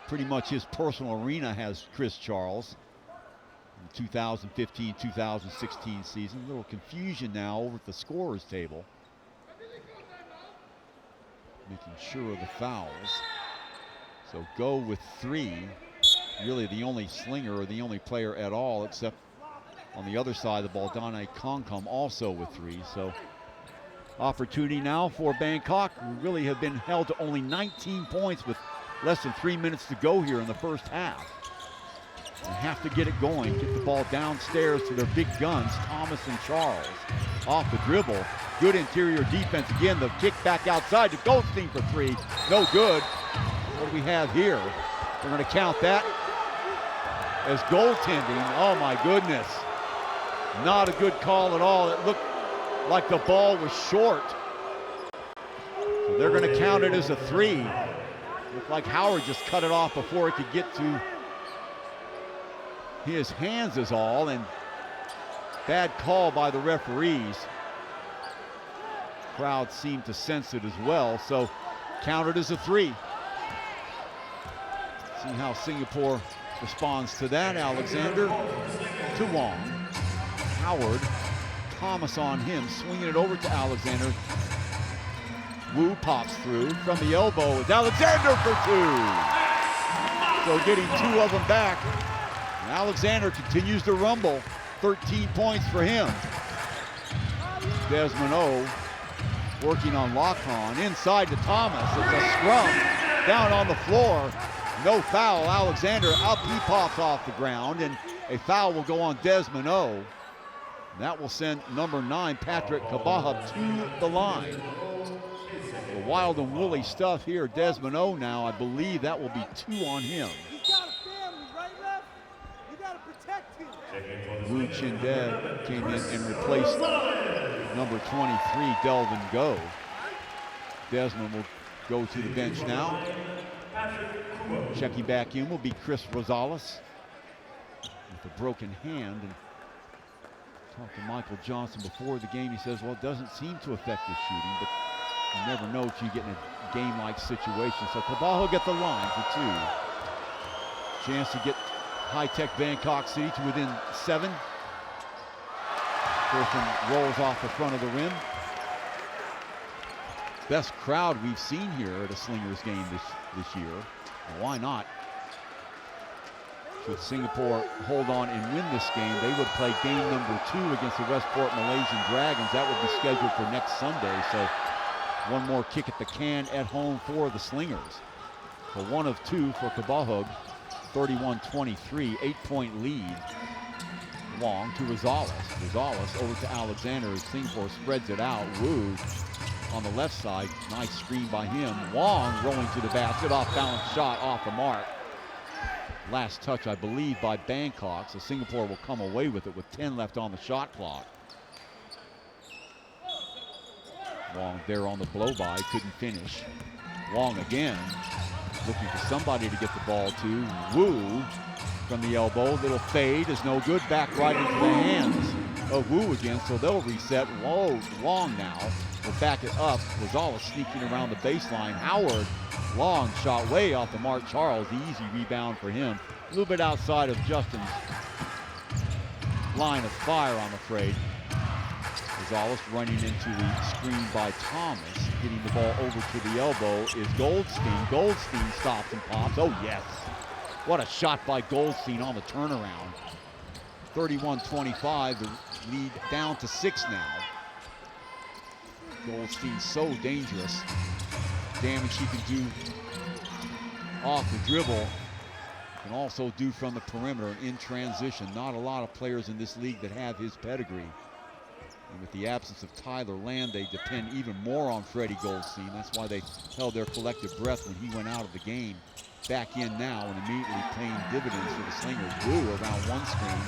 pretty much his personal arena, has Chris Charles. In the 2015-2016 season. A little confusion now over at the scorer's table. Making sure of the fouls. So Go with 3. Really the only slinger or the only player at all, except on the other side of the ball, Dane Kongkum also with 3. So opportunity now for Bangkok, who really have been held to only 19 points with less than 3 minutes to go here in the first half. They have to get it going, get the ball downstairs to their big guns, Thomas and Charles. Off the dribble, good interior defense again. The kick back outside to Goldstein for 3. No good. What do we have here? They're going to count that as goaltending. Oh my goodness. Not a good call at all. It looked like the ball was short. So they're going to count it as a 3. Looked like Howard just cut it off before it could get to his hands is all, and bad call by the referees. Crowd seemed to sense it as well, so counted as a 3. See how Singapore responds to that. Alexander to Wong. Howard, Thomas on him, swinging it over to Alexander. Wu pops through from the elbow. It's Alexander for 2. So getting 2 of them back. Alexander continues to rumble. 13 points for him. Desmond O working on Lockon. Inside to Thomas. It's a scrum. Down on the floor. No foul. Alexander up. He pops off the ground, and a foul will go on Desmond O. That will send number 9, Patrick Kabaha, to the line. The wild and woolly stuff here. Desmond O now, I believe that will be 2 on him. He's got a family, right, left? You got to protect him. Wu Chindev came in and replaced number 23, Delvin Go. Desmond will go to the bench now. Checking back in will be Chris Rosales with a broken hand. And talked to Michael Johnson before the game. He says, well, it doesn't seem to affect his shooting, but you never know if you get in a game-like situation. So Kabaha will get the line for 2. Chance to get high-tech Bangkok City to within 7. First one rolls off the front of the rim. Best crowd we've seen here at a Slingers game this year. Well, why not? Should Singapore hold on and win this game, they would play game number 2 against the Westport Malaysian Dragons. That would be scheduled for next Sunday. So one more kick at the can at home for the Slingers. So 1 of 2 for Kabahog. 31-23, 8-point lead. Wong to Rosales. Rosales over to Alexander as Singapore spreads it out. Wu on the left side. Nice screen by him. Wong rolling to the basket. Off balance shot off the mark. Last touch, I believe, by Bangkok. So Singapore will come away with it with 10 left on the shot clock. Wong there on the blow by. Couldn't finish. Wong again. Looking for somebody to get the ball to. Wu from the elbow. Little fade is no good. Back right into the hands of Wu again. So they'll reset. Whoa, Long now will back it up. Rosales sneaking around the baseline. Howard, long shot way off the mark. Charles, the easy rebound for him. A little bit outside of Justin's line of fire, I'm afraid. Rosales running into the screen by Thomas. Getting the ball over to the elbow is Goldstein. Goldstein stops and pops. Oh, yes. What a shot by Goldstein on the turnaround. 31-25, the lead down to 6 now. Goldstein so dangerous. Damage he can do off the dribble. Can also do from the perimeter in transition. Not a lot of players in this league that have his pedigree. And with the absence of Tyler Land, they depend even more on Freddie Goldstein. That's why they held their collective breath when he went out of the game. Back in now and immediately paying dividends for the Slingers. Wu around one screen.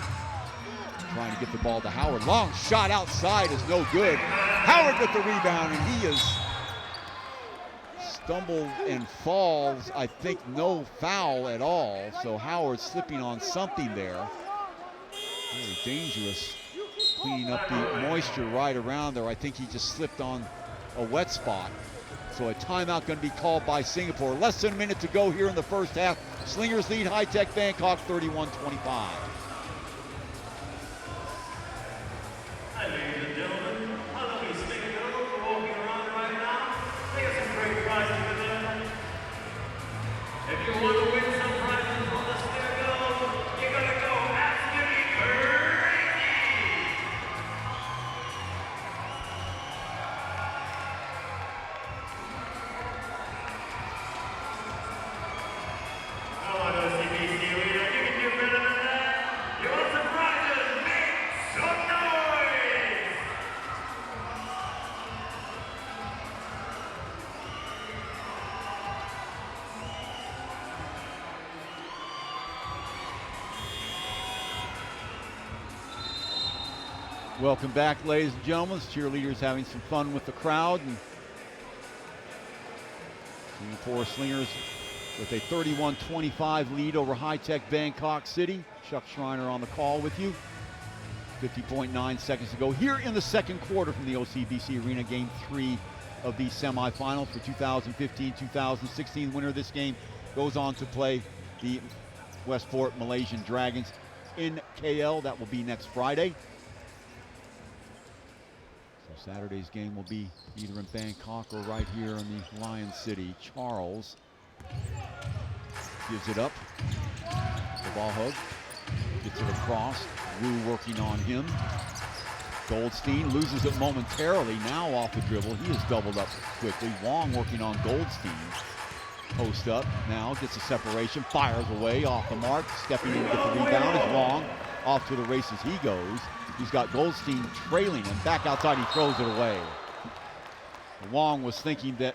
Trying to get the ball to Howard. Long shot outside is no good. Howard with the rebound, and he is stumbled and falls. I think no foul at all. So Howard slipping on something there. Very dangerous. Cleaning up the moisture right around there. I think he just slipped on a wet spot. So a timeout going to be called by Singapore. Less than a minute to go here in the first half. Slingers lead High-Tech Bangkok 31-25. Hi, ladies and gentlemen. How do we stay together? We're walking around right now. They got some great prizes to them. If you want to win some prizes on the stairwell, you gotta go absolutely crazy. Come on, OCBC Arena. You can do better than that. You want some prizes? Make some noise! Welcome back, ladies and gentlemen. Cheerleaders having some fun with the crowd. And Singapore Slingers with a 31-25 lead over High-Tech Bangkok City. Chuck Schreiner on the call with you. 50.9 seconds to go here in the second quarter from the OCBC Arena, game 3 of the semifinal for 2015-2016. Winner of this game goes on to play the Westport Malaysian Dragons in KL. That will be next Friday. So Saturday's game will be either in Bangkok or right here in the Lion City. Charles gives it up. The ball hug gets it across. Wu working on him. Goldstein loses it momentarily, now off the dribble. He is doubled up quickly. Wong working on Goldstein. Post up, now gets a separation, fires away off the mark. Stepping in to get the rebound is Wong. Off to the races he goes. He's got Goldstein trailing him. Back outside, he throws it away. Wong was thinking that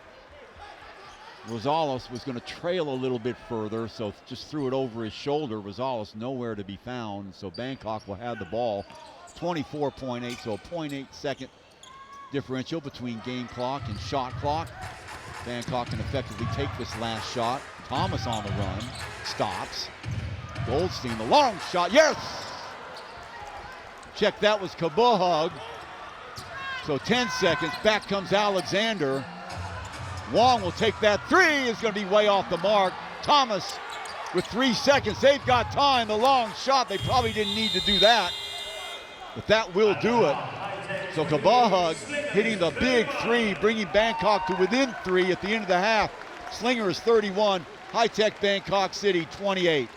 Rosales was going to trail a little bit further, so just threw it over his shoulder. Rosales nowhere to be found, so Bangkok will have the ball. 24.8, so a 0.8 second differential between game clock and shot clock. Bangkok can effectively take this last shot. Thomas on the run, stops. Goldstein, the long shot, yes! Check, that was Kabuhug. So 10 seconds, back comes Alexander. Wong will take that three, is going to be way off the mark. Thomas with 3 seconds, they've got time, the long shot, they probably didn't need to do that. But that will do it. So Kabuhug hitting the big three, bringing Bangkok to within 3 at the end of the half. Slinger is 31, High-Tech Bangkok City 28.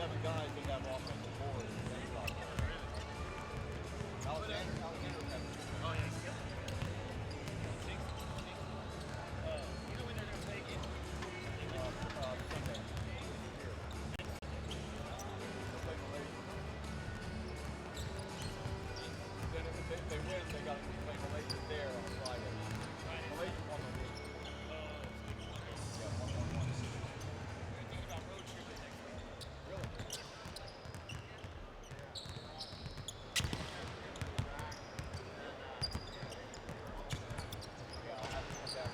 type of guys that have offensive boards. Alexander has Oh, yeah, he's killing it. You know when they're going to take it? Sunday. Then if they win, they got to play Malaysia there on Friday. Malaysia won the league. Yeah, 1-1-1. Think about road trip next week. Really? Yeah, I'll have to come back.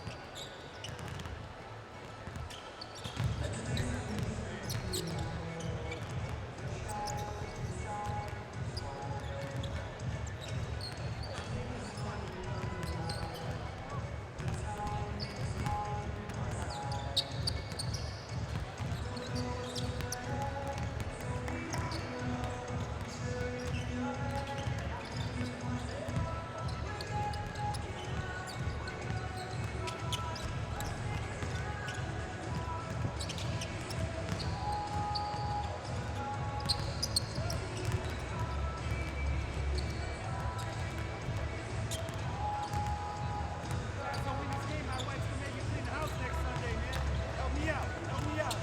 So when this game, my wife's gonna make you clean the house next Sunday, man. Help me out. Help me out.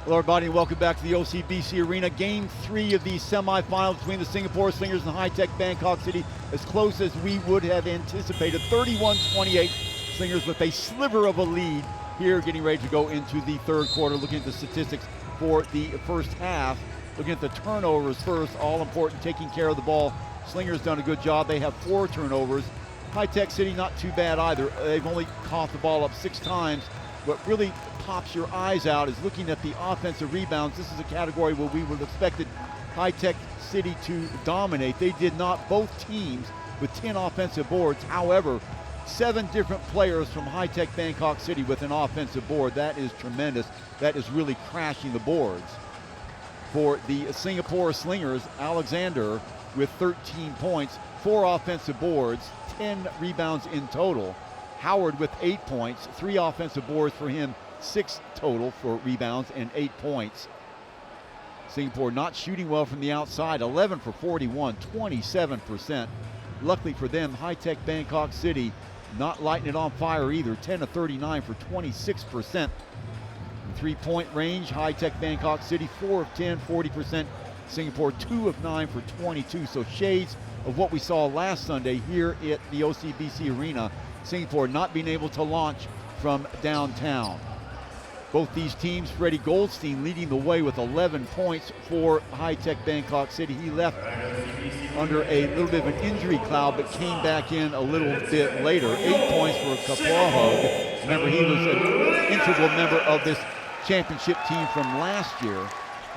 Hello everybody and welcome back to the OCBC Arena. Game 3 of the semifinals between the Singapore Slingers and Hi-Tech Bangkok City. As close as we would have anticipated. 31-28, Slingers with a sliver of a lead here, getting ready to go into the third quarter. Looking at the statistics for the first half. Looking at the turnovers first, all important, taking care of the ball. Slingers done a good job. They have 4 turnovers. Hi-Tech City not too bad either. They've only caught the ball up 6 times. What really pops your eyes out is looking at the offensive rebounds. This is a category where we would have expected Hi-Tech City to dominate. They did not, both teams with 10 offensive boards. However, 7 different players from Hi-Tech Bangkok City with an offensive board. That is tremendous. That is really crashing the boards. For the Singapore Slingers, Alexander with 13 points, 4 offensive boards, 10 rebounds in total. Howard with 8 points, 3 offensive boards for him, 6 total for rebounds and 8 points. Singapore not shooting well from the outside, 11 for 41, 27%. Luckily for them, Hi-Tech Bangkok City not lighting it on fire either, 10 of 39 for 26%. In three-point range, Hi-Tech Bangkok City 4 of 10, 40%. Singapore 2 of 9 for 22. So shades of what we saw last Sunday here at the OCBC Arena. Singapore not being able to launch from downtown. Both these teams, Freddie Goldstein leading the way with 11 points for Hi-Tech Bangkok City. He left under a little bit of an injury cloud, but came back in a little bit later. 8 points for Kapuahog. Remember, he was an integral member of this championship team from last year.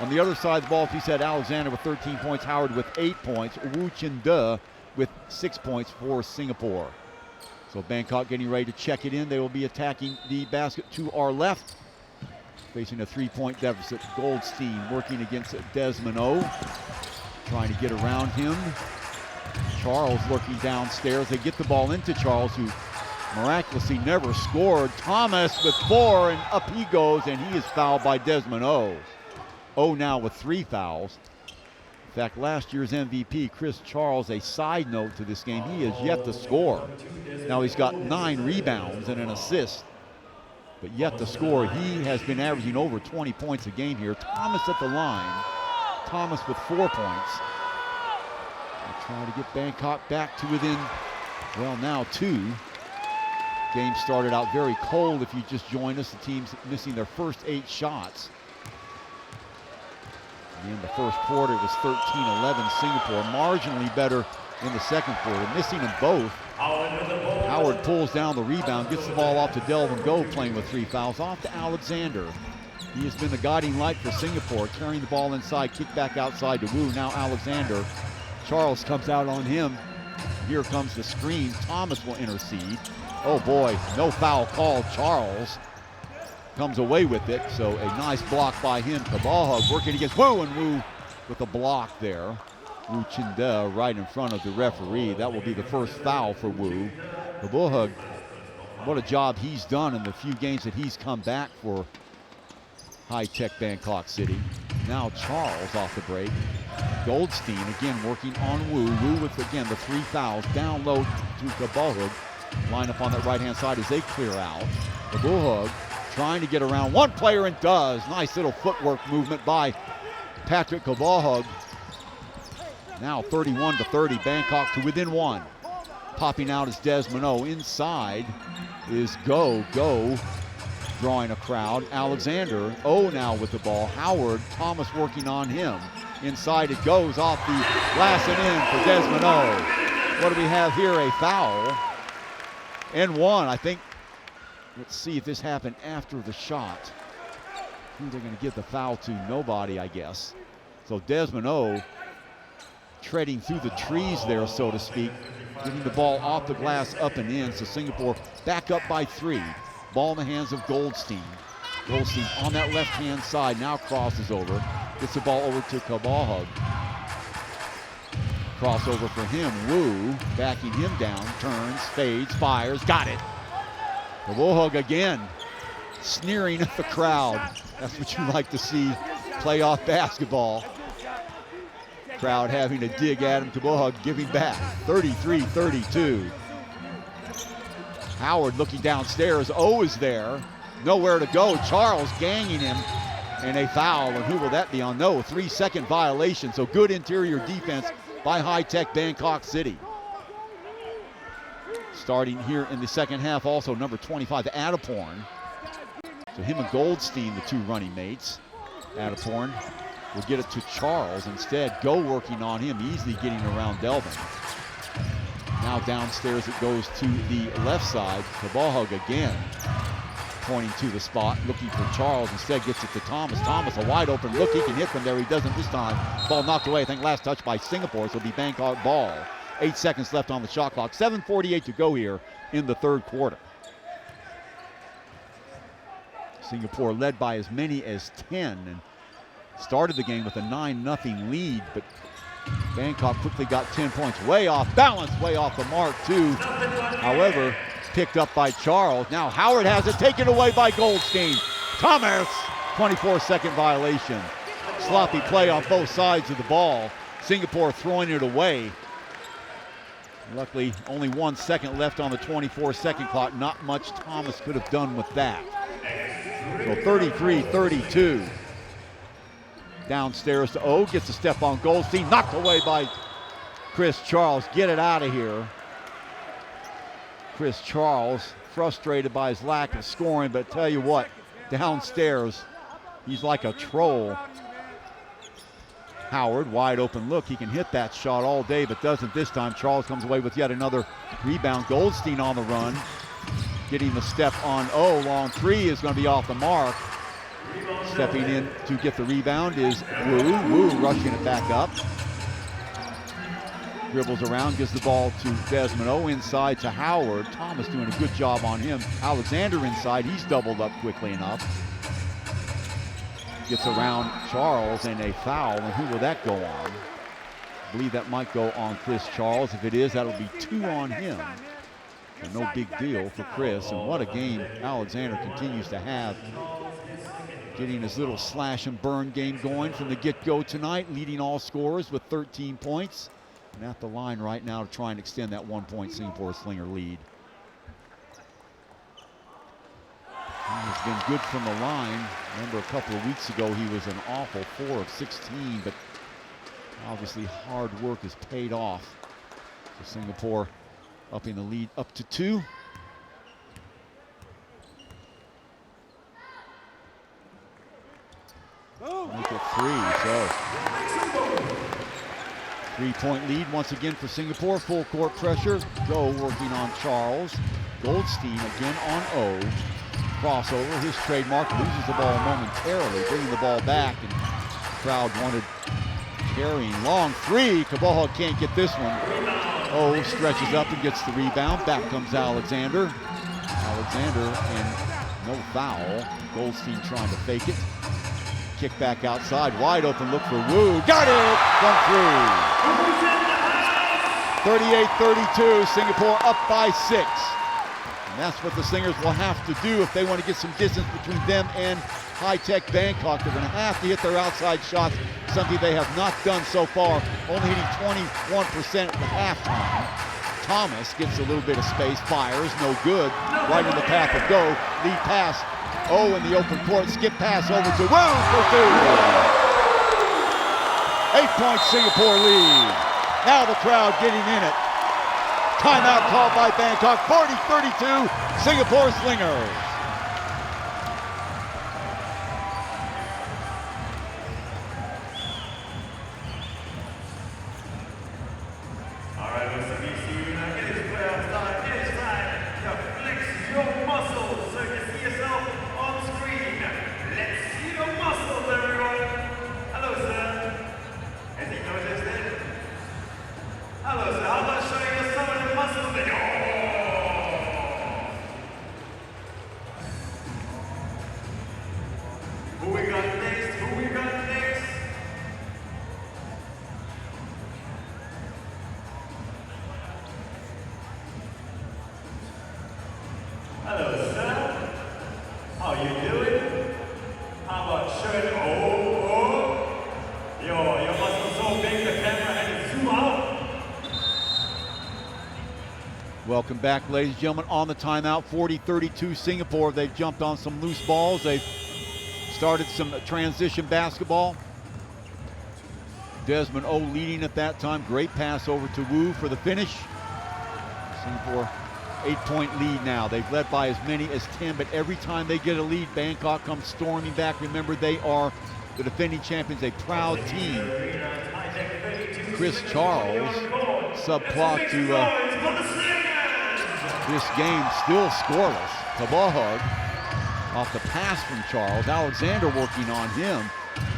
On the other side of the ball, he said Alexander with 13 points, Howard with 8 points, Wu Chin De with 6 points for Singapore. So Bangkok getting ready to check it in. They will be attacking the basket to our left. Facing a 3-point deficit. Goldstein working against Desmond O. Trying to get around him. Charles lurking downstairs. They get the ball into Charles, who miraculously never scored. Thomas with 4, and up he goes, and he is fouled by Desmond O. O now with 3 fouls. In fact, last year's MVP, Chris Charles, a side note to this game, he has yet to score. Now he's got 9 rebounds and an assist, but yet to score. He has been averaging over 20 points a game here. Thomas at the line. Thomas with 4 points. They're trying to get Bangkok back to within, well, now 2. Game started out very cold. If you just joined us, the team's missing their first 8 shots. In the first quarter, it was 13-11 Singapore. Marginally better in the second quarter, missing them both. Howard pulls down the rebound, gets the ball off to Delvin Go, playing with 3 fouls. Off to Alexander. He has been the guiding light for Singapore, carrying the ball inside, kick back outside to Wu. Now Alexander. Charles comes out on him. Here comes the screen. Thomas will intercede. Oh boy, no foul called. Charles comes away with it, so a nice block by him. Kabahug working against Wu, and Wu with a block there. Wu Chinda right in front of the referee. That will be the first foul for Wu. Kabahug, what a job he's done in the few games that he's come back for high-tech Bangkok City. Now Charles off the break. Goldstein again working on Wu. Wu with, again, the 3 fouls. Down low to Kabahug. Line up on that right-hand side as they clear out. Kabahug trying to get around one player, and does. Nice little footwork movement by Patrick Kabahug. Now 31-30, Bangkok to within 1. Popping out is Desmond O. Inside is Go. Go drawing a crowd. Alexander, O now with the ball. Howard, Thomas working on him. Inside it goes, off the glass and in for Desmond O. What do we have here? A foul. And 1, I think. Let's see if this happened after the shot. Who they're going to give the foul to? Nobody, I guess. So Desmond O treading through the trees there, so to speak, getting the ball off the glass, up and in. So Singapore back up by 3. Ball in the hands of Goldstein. Goldstein on that left-hand side, now crosses over. Gets the ball over to Kabahug. Crossover for him. Wu backing him down, turns, fades, fires, got it. Kabahug again, sneering at the crowd. That's what you like to see, playoff basketball. Crowd having a dig at him. Kabahug giving back, 33-32. Howard looking downstairs. O is there, nowhere to go. Charles ganging him, and a foul. And who will that be on? No, 3-second violation. So good interior defense by high-tech Bangkok City. Starting here in the second half, also number 25, Adiporn. So him and Goldstein, the 2 running mates. Adiporn will get it to Charles instead. Go working on him, easily getting around Delvin. Now downstairs it goes to the left side. Kabahug again, pointing to the spot, looking for Charles. Instead gets it to Thomas. Thomas, a wide open look. He can hit from there. He doesn't this time. Ball knocked away. I think last touch by Singapore, so it'll be Bangkok ball. 8 seconds left on the shot clock. 7:48 to go here in the third quarter. Singapore led by as many as 10 and started the game with a 9-0 lead, but Bangkok quickly got 10 points. Way off balance, way off the mark too. However, picked up by Charles. Now Howard has it taken away by Goldstein. Thomas, 24-second violation. Sloppy play on both sides of the ball. Singapore throwing it away. Luckily, only 1 second left on the 24-second clock. Not much Thomas could have done with that. So 33-32. Downstairs to O, gets a step on Goldstein, knocked away by Chris Charles. Get it out of here. Chris Charles, frustrated by his lack of scoring, but tell you what, downstairs, he's like a troll. Howard, wide open look. He can hit that shot all day, but doesn't this time. Charles comes away with yet another rebound. Goldstein on the run, getting the step on O. Long 3 is going to be off the mark. Stepping in to get the rebound is Wu. Wu rushing it back up. Dribbles around, gives the ball to Desmond O. Inside to Howard. Thomas doing a good job on him. Alexander inside. He's doubled up quickly enough. Gets around Charles, and a foul. And who will that go on? believe that might go on Chris Charles. If it is, that'll be 2 on him. So no big deal for Chris. And what a game Alexander continues to have. Getting his little slash and burn game going from the get-go tonight, leading all scorers with 13 points. And at the line right now to try and extend that 1-point Singapore Slinger lead. He has been good from the line. Remember a couple of weeks ago he was an awful 4 of 16, but obviously hard work has paid off. So Singapore upping the lead up to 2. Make it 3, so 3-point lead once again for Singapore. Full court pressure. Go working on Charles. Goldstein again on O. Crossover, his trademark, loses the ball momentarily, bringing the ball back, and the crowd wanted carrying. Long 3, Kaboha can't get this one. O stretches up and gets the rebound. Back comes Alexander. Alexander, and no foul. Goldstein trying to fake it. Kick back outside, wide open look for Wu. Got it from 3. 38-32, Singapore up by 6. And that's what the Slingers will have to do if they want to get some distance between them and high-tech Bangkok. They're going to have to hit their outside shots, something they have not done so far, only hitting 21% at the halftime. Thomas gets a little bit of space, fires, no good. Right in the path of Go, lead pass. Oh, in the open court, skip pass over to Wu for 2. 8-point Singapore lead. Now the crowd getting in it. Timeout called by Bangkok, 40-32, Singapore Slingers. All right, Mr. BC, now get his playoff start. It's time to flex your muscles so you can see yourself on screen. Let's see the muscles, everyone. Hello, sir. Has he noticed it? Hello, sir. How about showing us some of the muscles that you... Who we got next? Who we got next? Hello, sir. How you doing? How about shirt? Oh. Your muscles so big the camera had to zoom out. Welcome back, ladies and gentlemen, on the timeout. 40-32 Singapore. They've jumped on some loose balls. They've started some transition basketball. Desmond O leading at that time. Great pass over to Wu for the finish. Singapore 8-point lead now. They've led by as many as 10, but every time they get a lead, Bangkok comes storming back. Remember, they are the defending champions, a proud team. Chris Charles, subplot to this game, still scoreless. Kabahug off the pass from Charles. Alexander working on him.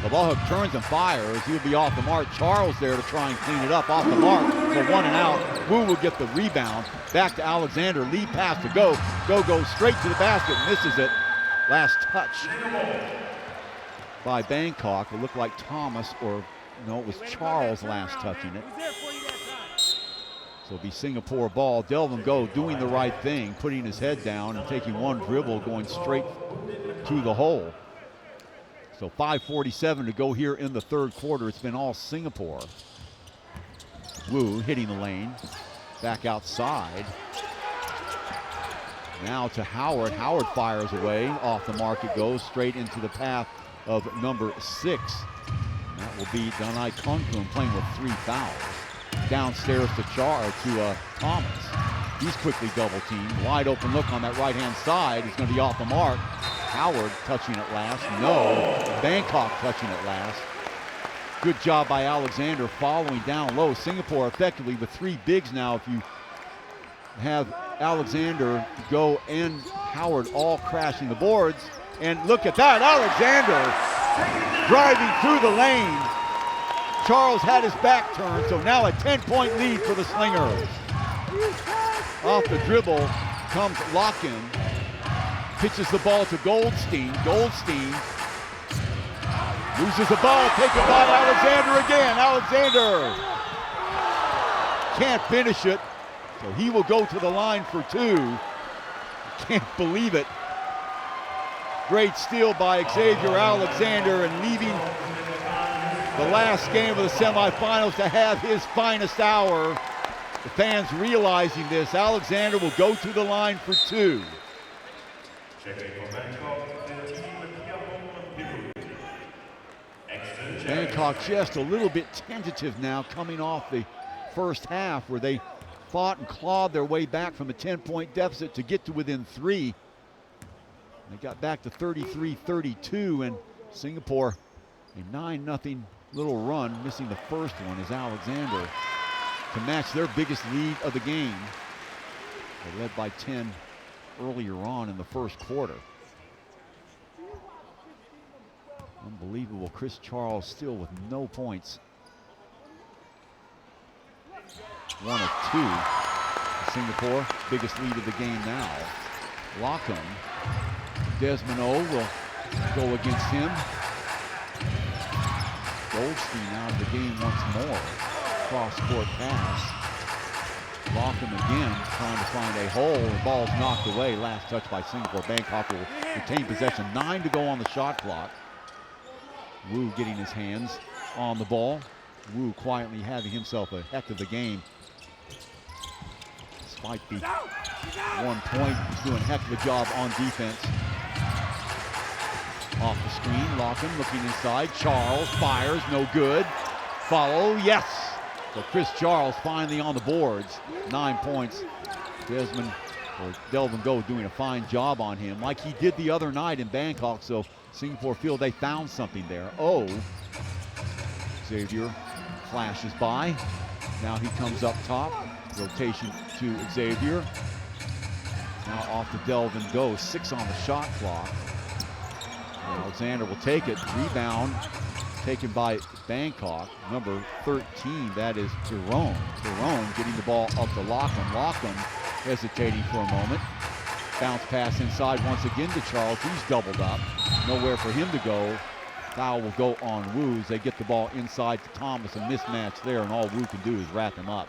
Kabahug turns and fires. He'll be off the mark. Charles there to try and clean it up. Off the mark for 1 and out. Wu will get the rebound. Back to Alexander. Lead pass to Go. Go goes straight to the basket. Misses it. Last touch by Bangkok. It looked like Thomas, or no, it was Charles last touching it. So it'll be Singapore ball. Delvin Go doing the right thing, putting his head down and taking one dribble, going straight to the hole. So 5:47 to go here in the third quarter. It's been all Singapore. Wu hitting the lane. Back outside. Now to Howard. Howard fires away. Off the mark it goes. Straight into the path of number 6. That will be Danai Konkun playing with 3 fouls. Downstairs to Thomas. He's quickly double teamed. Wide open look on that right-hand side. He's going to be off the mark. Howard touching it last. No. Bangkok touching it last. Good job by Alexander following down low. Singapore effectively with 3 bigs now. If you have Alexander, Go, and Howard all crashing the boards. And look at that. Alexander driving through the lane. Charles had his back turned, so now a 10-point lead for the Slingers. Off the dribble comes Locken. Pitches the ball to Goldstein. Goldstein Loses the ball, taken by Alexander again. Alexander can't finish it, so he will go to the line for two. Can't believe it. Great steal by Xavier Alexander, and leaving the last game of the semifinals to have his finest hour. The fans realizing this, Alexander will go to the line for two. Checking for Bangkok, the team Bangkok just a little bit tentative now coming off the first half where they fought and clawed their way back from a 10-point deficit to get to within 3. They got back to 33-32, and Singapore a 9-0 little run. Missing the first one is Alexander to match their biggest lead of the game. They led by 10 earlier on in the first quarter. Unbelievable. Chris Charles still with no points. 1 of 2. Singapore, biggest lead of the game now. Lockham. Desmond O will go against him. Goldstein out of the game once more. Cross-court pass. Lockham again trying to find a hole. The ball's knocked away. Last touch by Singapore. Bangkok will retain possession. 9 to go on the shot clock. Wu getting his hands on the ball. Wu quietly having himself a heck of a game. Despite the 1 point, he's doing a heck of a job on defense. Off the screen, Lockham looking inside. Charles fires, no good. Follow, yes. So Chris Charles finally on the boards. 9 points. Desmond, or Delvin Go, doing a fine job on him, like he did the other night in Bangkok. So Singapore feel they found something there. Oh, Xavier flashes by. Now he comes up top. Rotation to Xavier. Now off to Delvin Go. 6 on the shot clock. Alexander will take it. Rebound taken by Bangkok. Number 13, that is Tyrone. Tyrone getting the ball up to Lockham. Lockham hesitating for a moment. Bounce pass inside once again to Charles. He's doubled up. Nowhere for him to go. Foul will go on Wu as they get the ball inside to Thomas. A mismatch there, and all Wu can do is wrap him up.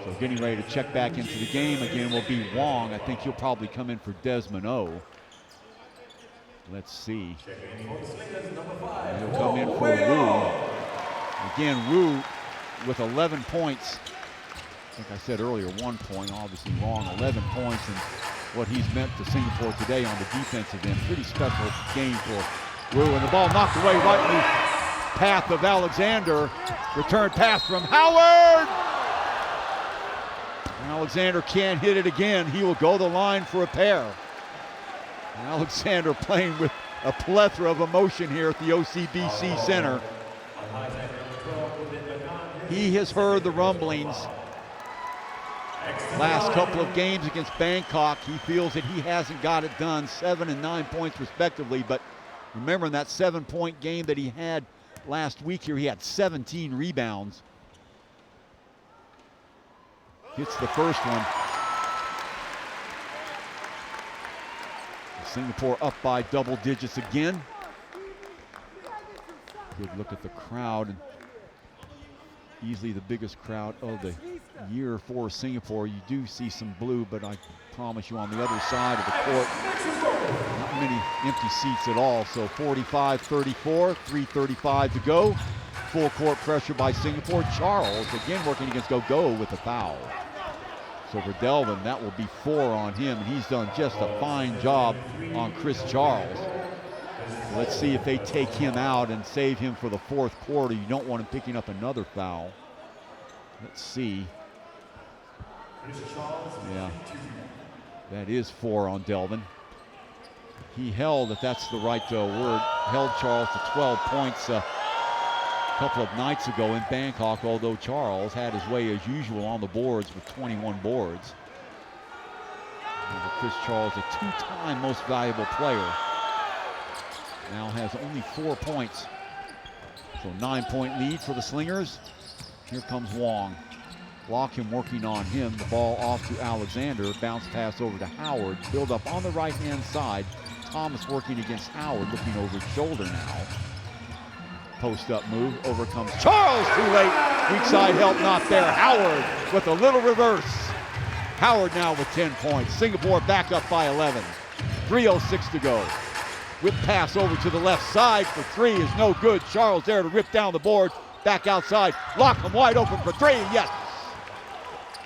So getting ready to check back into the game again will be Wong. I think he'll probably come in for Desmond O. Let's see. And he'll come in for Wu. Again, Wu with 11 points. I think I said earlier 1 point, obviously wrong. 11 points, and what he's meant to Singapore today on the defensive end. Pretty special game for Wu, and the ball knocked away right in the path of Alexander. Return pass from Howard. Alexander can't hit it again. He will go the line for a pair. Alexander playing with a plethora of emotion here at the OCBC Center. He has heard the rumblings. Last couple of games against Bangkok, he feels that he hasn't got it done. 7 and 9 points respectively, but remember in that 7-point game that he had last week here, he had 17 rebounds. Hits the first one. Singapore up by double digits again. Good look at the crowd. And easily the biggest crowd of the year for Singapore. You do see some blue, but I promise you on the other side of the court, not many empty seats at all. So 45-34, 3:35 to go. Full court pressure by Singapore. Charles again working against Go with a foul. So for Delvin, that will be 4 on him, and he's done just a fine job on Chris Charles. So let's see if they take him out and save him for the fourth quarter. You don't want him picking up another foul. Let's see. Yeah, that is 4 on Delvin. He held, if that's the right word, held Charles to 12 points a couple of nights ago in Bangkok, although Charles had his way as usual on the boards with 21 boards. And Chris Charles, a 2-time most valuable player, now has only 4 points. So 9-point lead for the Slingers. Here comes Wong. Lockham working on him. The ball off to Alexander. Bounce pass over to Howard. Build up on the right-hand side. Thomas working against Howard, looking over his shoulder now. Post-up move, overcomes Charles, too late. Weak side help not there. Howard with a little reverse. Howard now with 10 points. Singapore back up by 11. 3:06 to go. Whip pass over to the left side for three is no good. Charles there to rip down the board. Back outside. Lockham wide open for three. Yes.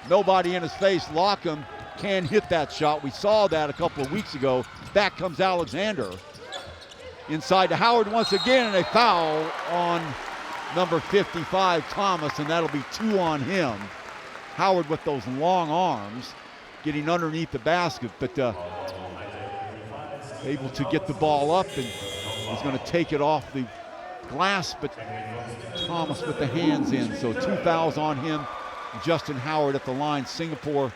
Nobody in his face. Lockham can hit that shot. We saw that a couple of weeks ago. Back comes Alexander. Inside to Howard once again, and a foul on number 55, Thomas, and that'll be 2 on him. Howard with those long arms, getting underneath the basket, but able to get the ball up, and he's going to take it off the glass, but Thomas with the hands in, so 2 fouls on him. Justin Howard at the line. Singapore,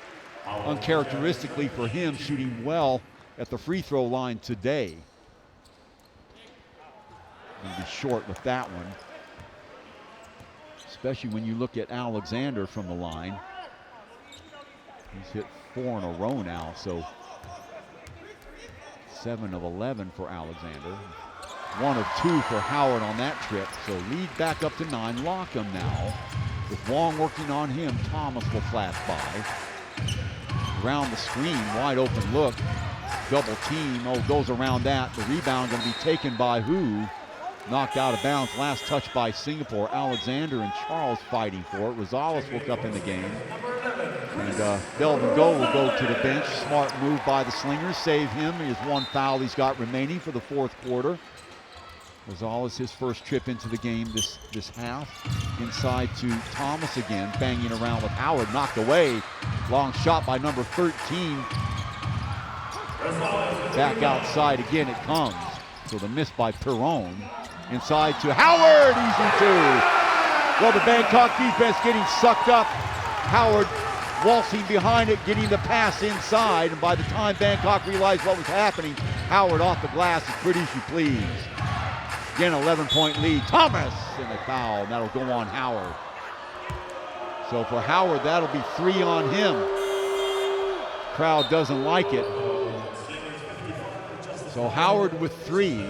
uncharacteristically for him, shooting well at the free throw line today. Going to be short with that one, especially when you look at Alexander from the line. He's hit 4 in a row now, so 7 of 11 for Alexander. 1 of 2 for Howard on that trip, so lead back up to 9. Lockham now with Wong working on him. Thomas will flash by. Around the screen, wide open look. Double team, goes around that. The rebound going to be taken by who? Knocked out of bounds. Last touch by Singapore. Alexander and Charles fighting for it. Rosales woke up in the game. And Delvin Go will go to the bench. Smart move by the Slingers. Save him. He has 1 foul he's got remaining for the 4th quarter. Rosales, his first trip into the game this half. Inside to Thomas again. Banging around with Howard. Knocked away. Long shot by number 13. Back outside again it comes. So the miss by Perron. Inside to Howard, easy 2. Well, the Bangkok defense getting sucked up. Howard waltzing behind it, getting the pass inside, and by the time Bangkok realized what was happening, Howard off the glass as pretty as you please. Again, 11-point lead. Thomas in the foul, and that'll go on Howard. So for Howard, that'll be 3 on him. Crowd doesn't like it. So Howard with 3.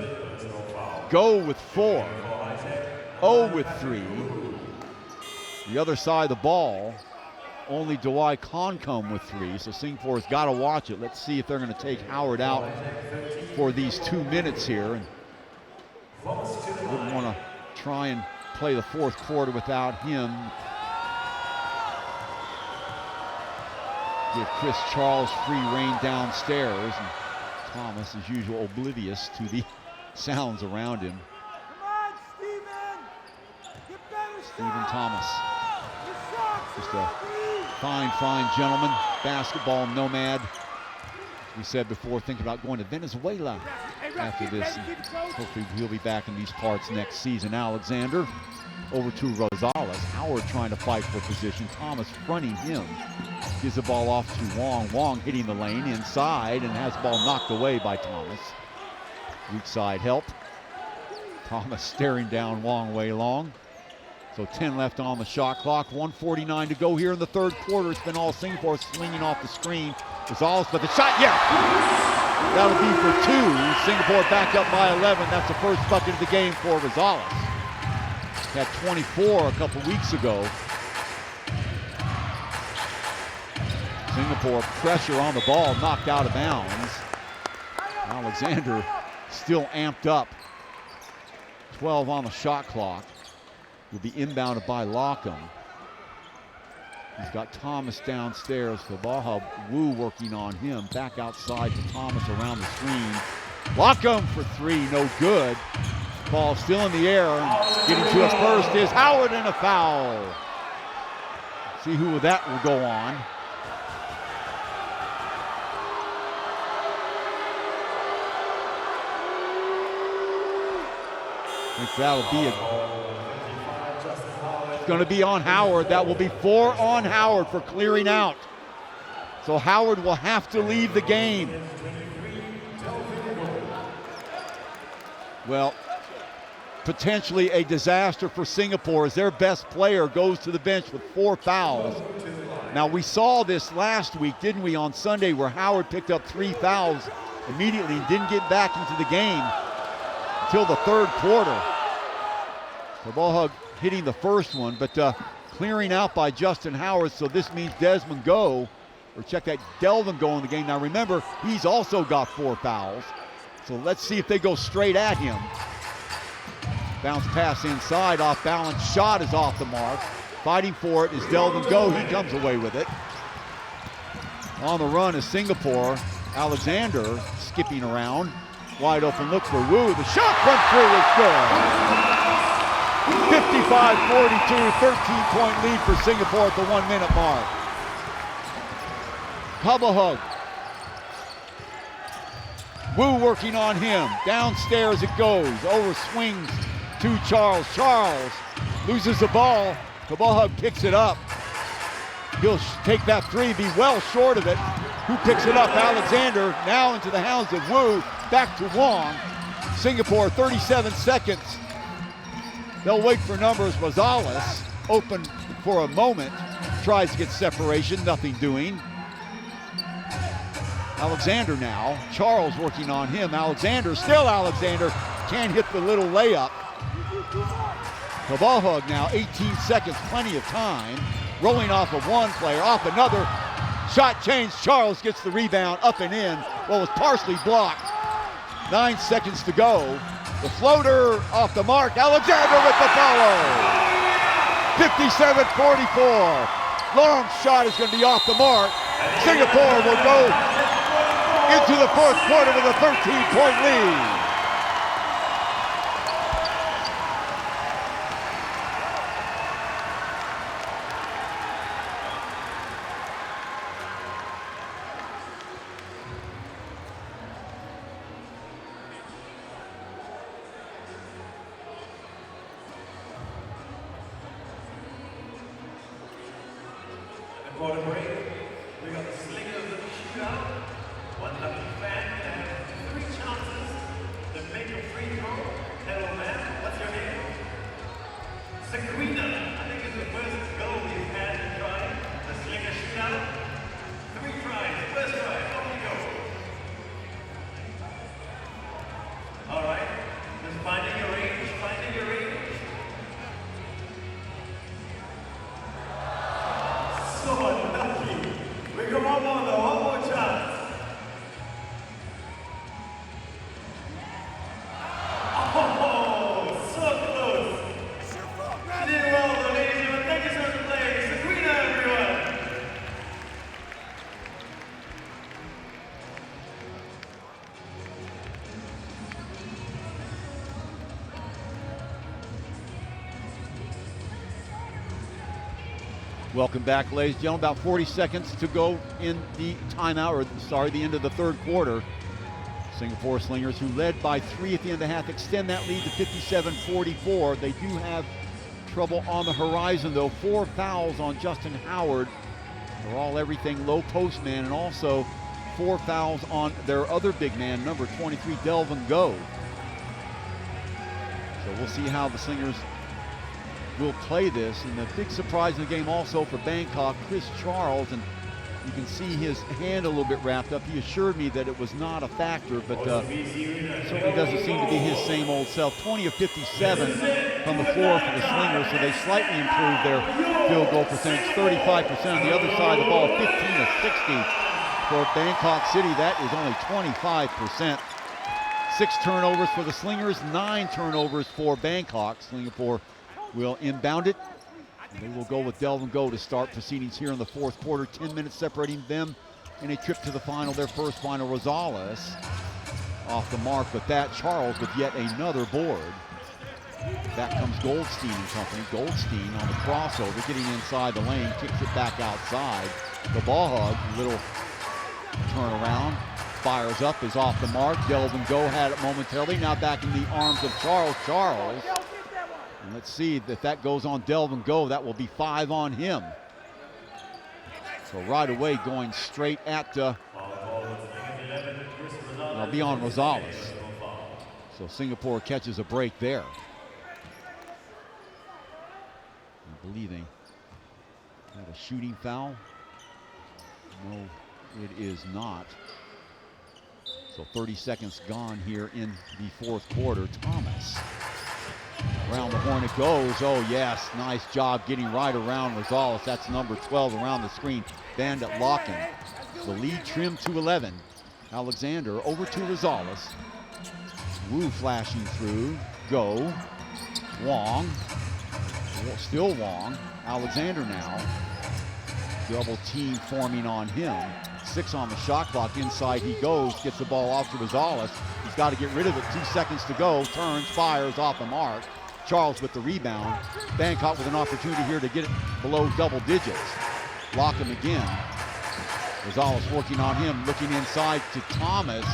Go with 4, O with 3. The other side of the ball, only Dawai Concom with 3, so Singapore's got to watch it. Let's see if they're going to take Howard out for these 2 minutes here. And wouldn't want to try and play the 4th quarter without him. Give Chris Charles free rein downstairs. And Thomas, as usual, oblivious to the sounds around him. Come on, Steven! Get better, Stephen Thomas. Your shots Just are a open. fine gentleman. Basketball nomad. We said before, thinking about going to Venezuela after this. Hopefully he'll be back in these parts next season. Alexander over to Rosales. Howard trying to fight for position. Thomas fronting him. Gives the ball off to Wong. Wong hitting the lane inside and has the ball knocked away by Thomas. Weak side help. Thomas staring down Wong way long. So 10 left on the shot clock. 1:49 to go here in the 3rd quarter. It's been all Singapore swinging off the screen. Rosales, but the shot, yeah! That'll be for 2. Singapore back up by 11. That's the first bucket of the game for Rosales. Had 24 a couple weeks ago. Singapore pressure on the ball, knocked out of bounds. Alexander still amped up. 12 on the shot clock. Will be inbounded by Lockham. He's got Thomas downstairs. Kabaha Wu working on him. Back outside to Thomas around the screen. Lockham for 3, no good. Ball still in the air. Getting to it first is Howard, and a foul. See who that will go on. I think that'll be it's going to be on Howard. That will be 4 on Howard for clearing out. So Howard will have to leave the game. Well, potentially a disaster for Singapore as their best player goes to the bench with 4 fouls. Now we saw this last week, didn't we, on Sunday, where Howard picked up 3 fouls immediately and didn't get back into the game until the third quarter. The ball hug hitting the first one, but clearing out by Justin Howard, so this means Desmond Go, or check that, Delvin Go in the game. Now remember, he's also got 4 fouls, so let's see if they go straight at him. Bounce pass inside, off balance, shot is off the mark. Fighting for it is Delvin Go, he comes away with it. On the run is Singapore. Alexander skipping around. Wide open look for Wu. The shot from 3 is good. 55-42, 13-point lead for Singapore at the 1-minute mark. Hug. Wu working on him. Downstairs it goes. Over swings to Charles. Charles loses the ball. Hug picks it up. He'll take that 3, be well short of it. Who picks it up? Alexander now into the hands of Wu. Back to Wong. Singapore 37 seconds. They'll wait for numbers. Rosales open for a moment. Tries to get separation, nothing doing. Alexander now. Charles working on him. Alexander, still Alexander. Can't hit the little layup. The ball hug now, 18 seconds, plenty of time. Rolling off of one player, off another. Shot change, Charles gets the rebound, up and in. Well, it was partially blocked. 9 seconds to go. The floater off the mark, Alexander with the follow. 57-44. Long shot is going to be off the mark. Singapore will go into the fourth quarter with a 13-point lead. For the break, we got the Slingers of the shootout. One lucky fan can have 3 chances to make a free throw. Hello, ma'am. What's your name? Sequina. I think it's the first goal we've had to try the Slinger shootout. 3 tries. First try. Off you go. All right. Just finding your range. Finding your range. So unlucky. We got one more though, one more chance. Oh, so close. Did well though, ladies and gentlemen. Thank you so much for playing. Sabrina, everyone. Welcome back, ladies and gentlemen. About 40 seconds to go in the timeout, or sorry, the end of the third quarter. Singapore Slingers, who led by 3 at the end of the half, extend that lead to 57-44. They do have trouble on the horizon, though. 4 fouls on Justin Howard. They're all everything low post man, and also 4 fouls on their other big man, number 23, Delvin Go. So we'll see how the Slingers will play this. And the big surprise in the game also for Bangkok, Chris Charles, and you can see his hand a little bit wrapped up. He assured me that it was not a factor, but certainly doesn't seem to be his same old self. 20 of 57 from the floor for the Slingers, so they slightly improved their field goal percentage, 35% on the other side of the ball, 15 of 60 for Bangkok City. That is only 25%. 6 turnovers for the Slingers, 9 turnovers for Bangkok. Singapore will inbound it. They will go with Delvin Go to start proceedings here in the fourth quarter. 10 minutes separating them in a trip to the final, their first final. Rosales off the mark, but that Charles with yet another board. Back comes Goldstein and company. Goldstein on the crossover, getting inside the lane, kicks it back outside. The ball hug, little turnaround, fires up, is off the mark. Delvin Go had it momentarily, now back in the arms of Charles. Charles. And let's see if that goes on Delvin Go. That will be 5 on him. So right away going straight at, it'll be on Rosales. So Singapore catches a break there. I believe they had a shooting foul. No, it is not. So 30 seconds gone here in the fourth quarter. Thomas. Around the horn it goes. Oh, yes. Nice job getting right around Rosales. That's number 12 around the screen. Bandit Locken. The lead trimmed to 11. Alexander over to Rosales. Wu flashing through. Go. Wong. Still Wong. Alexander now. Double team forming on him. 6 on the shot clock. Inside he goes. Gets the ball off to Rosales. He's got to get rid of it. 2 seconds to go. Turns, fires off the mark. Charles with the rebound. Bangkok with an opportunity here to get it below double digits. Lock him again. Rosales working on him. Looking inside to Thomas.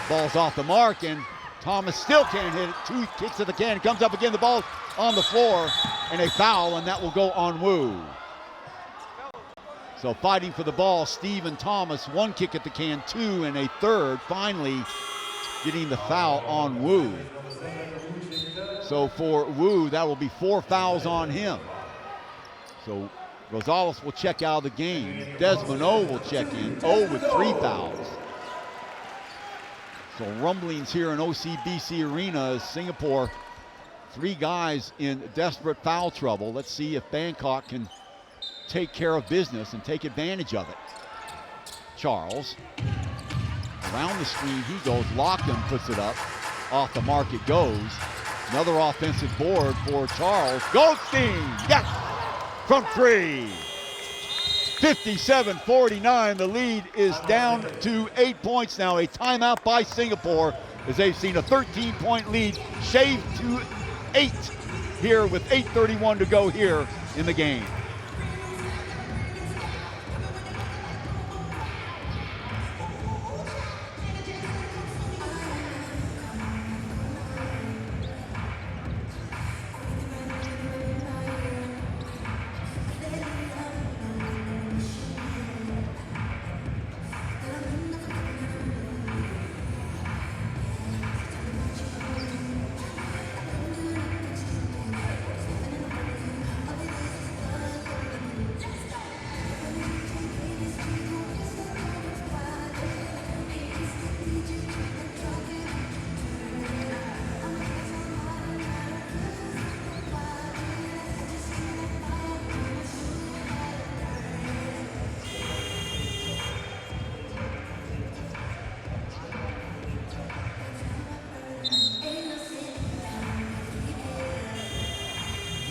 Ball's off the mark, and Thomas still can't hit it. 2 kicks at the can. Comes up again. The ball's on the floor, and a foul, and that will go on Wu. So fighting for the ball, Steve and Thomas. 1 kick at the can, 2, and a third. Finally getting the foul on Wu. So for Wu, that will be 4 fouls on him. So Rosales will check out of the game. Desmond O will check in. O with 3 fouls. So rumblings here in OCBC Arena as Singapore, 3 guys in desperate foul trouble. Let's see if Bangkok can take care of business and take advantage of it. Charles. Around the screen he goes. Locken puts it up. Off the mark it goes. Another offensive board for Charles. Goldstein, yes, from 3. 57-49, the lead is down to 8 points now. A timeout by Singapore as they've seen a 13-point lead shaved to 8 here with 8:31 to go here in the game.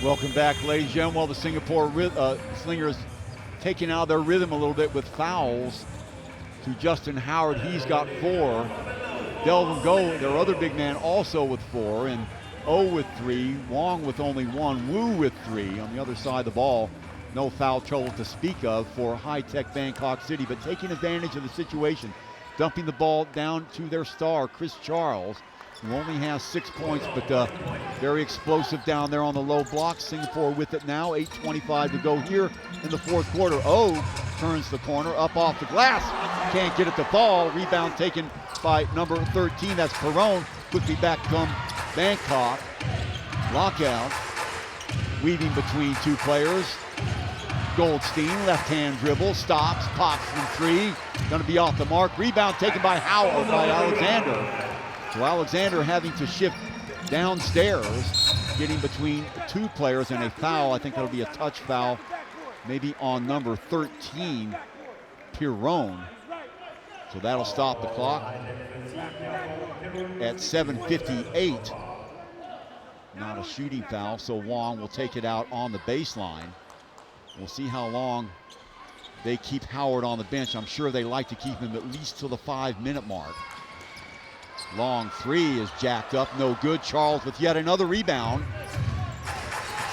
Welcome back, ladies and gentlemen. Well, the Singapore Slingers taking out their rhythm a little bit with fouls to Justin Howard. He's got 4. Delvin Go, their other big man, also with 4. And O with 3. Wong with only 1. Wu with 3. On the other side of the ball, no foul trouble to speak of for high-tech Bangkok City, but taking advantage of the situation, dumping the ball down to their star, Chris Charles, who only has 6 points, but very explosive down there on the low block. Singapore with it now, 8:25 to go here in the fourth quarter. O turns the corner, up off the glass, can't get it to fall. Rebound taken by number 13, that's Perone. Quickly back come Bangkok. Lockout, weaving between 2 players. Goldstein, left-hand dribble, stops, pops from 3. Gonna be off the mark. Rebound taken by Howard, by Alexander. So Alexander having to shift downstairs, getting between 2 players, and a foul. I think that'll be a touch foul, maybe on number 13, Pirone. So that'll stop the clock at 7:58. Not a shooting foul, so Wong will take it out on the baseline. We'll see how long they keep Howard on the bench. I'm sure they like to keep him at least till the 5-minute mark. Long 3 is jacked up, no good. Charles with yet another rebound.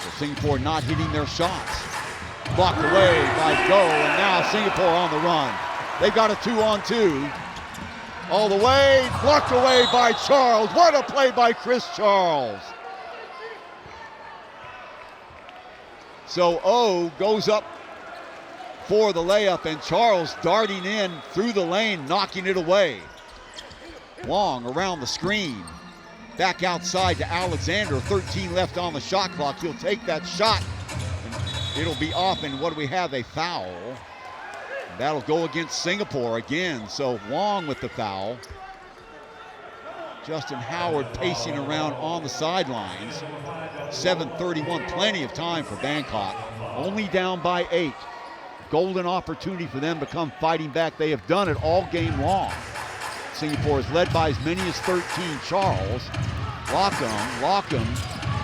So Singapore not hitting their shots. Blocked away by Go, and now Singapore on the run. They've got a 2-on-2. All the way, blocked away by Charles. What a play by Chris Charles. So O goes up for the layup, and Charles darting in through the lane, knocking it away. Wong around the screen. Back outside to Alexander. 13 left on the shot clock. He'll take that shot. And it'll be off, and what do we have? A foul. That'll go against Singapore again. So Wong with the foul. Justin Howard pacing around on the sidelines. 7:31, plenty of time for Bangkok. Only down by 8. Golden opportunity for them to come fighting back. They have done it all game long. Singapore is led by as many as 13. Charles, Lockham,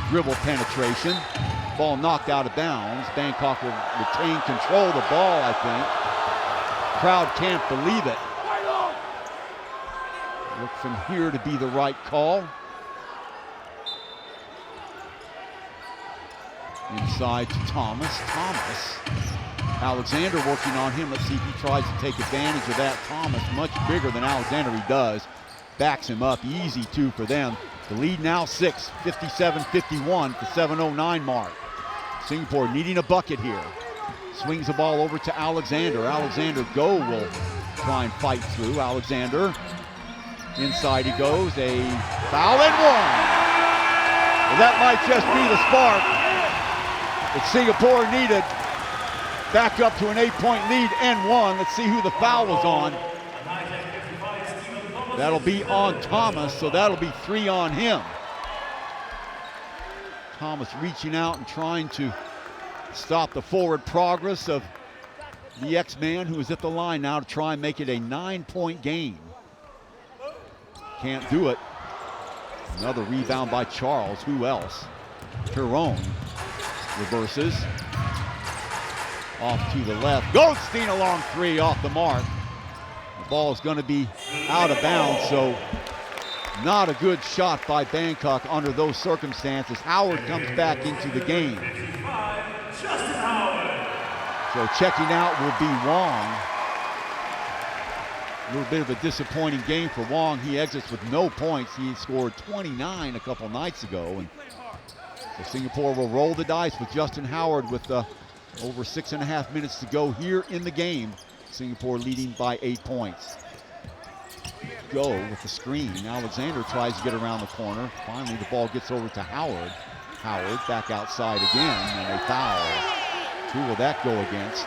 dribble penetration. Ball knocked out of bounds. Bangkok will retain control of the ball, I think. Crowd can't believe it. Look from here to be the right call. Inside to Thomas. Alexander working on him. Let's see if he tries to take advantage of that. Thomas, much bigger than Alexander, he does. Backs him up, easy 2 for them. The lead now 6, 57-51 at the 7:09 mark. Singapore needing a bucket here. Swings the ball over to Alexander. Alexander will try and fight through. Alexander, inside he goes, a foul and 1. Well, that might just be the spark that Singapore needed. Back up to an 8-point lead and 1. Let's see who the foul was on. That'll be on Thomas, so that'll be 3 on him. Thomas reaching out and trying to stop the forward progress of the X-Man, who is at the line now to try and make it a 9-point game. Can't do it. Another rebound by Charles. Who else? Perron reverses. Off to the left. Goldstein along 3 off the mark. The ball is going to be out of bounds, so not a good shot by Bangkok under those circumstances. Howard comes back into the game. So checking out will be Wong. A little bit of a disappointing game for Wong. He exits with no points. He scored 29 a couple nights ago. And so Singapore will roll the dice with Justin Howard with over 6.5 minutes to go here in the game. Singapore leading by 8 points. Go with the screen. Alexander tries to get around the corner. Finally, the ball gets over to Howard. Howard back outside again, and a foul. Who will that go against?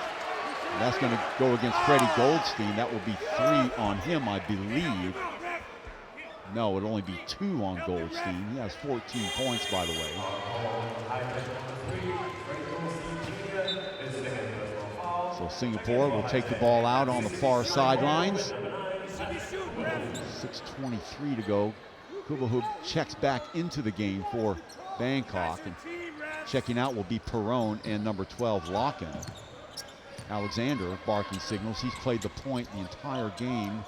And that's going to go against Freddie Goldstein. That will be 3 on him, I believe. No, it'll only be 2 on Goldstein. He has 14 points, by the way. So Singapore will take the ball out on the far sidelines. 6:23 to go. Kubahub checks back into the game for Bangkok. And checking out will be Perron and number 12, Lockham. Alexander barking signals. He's played the point the entire game.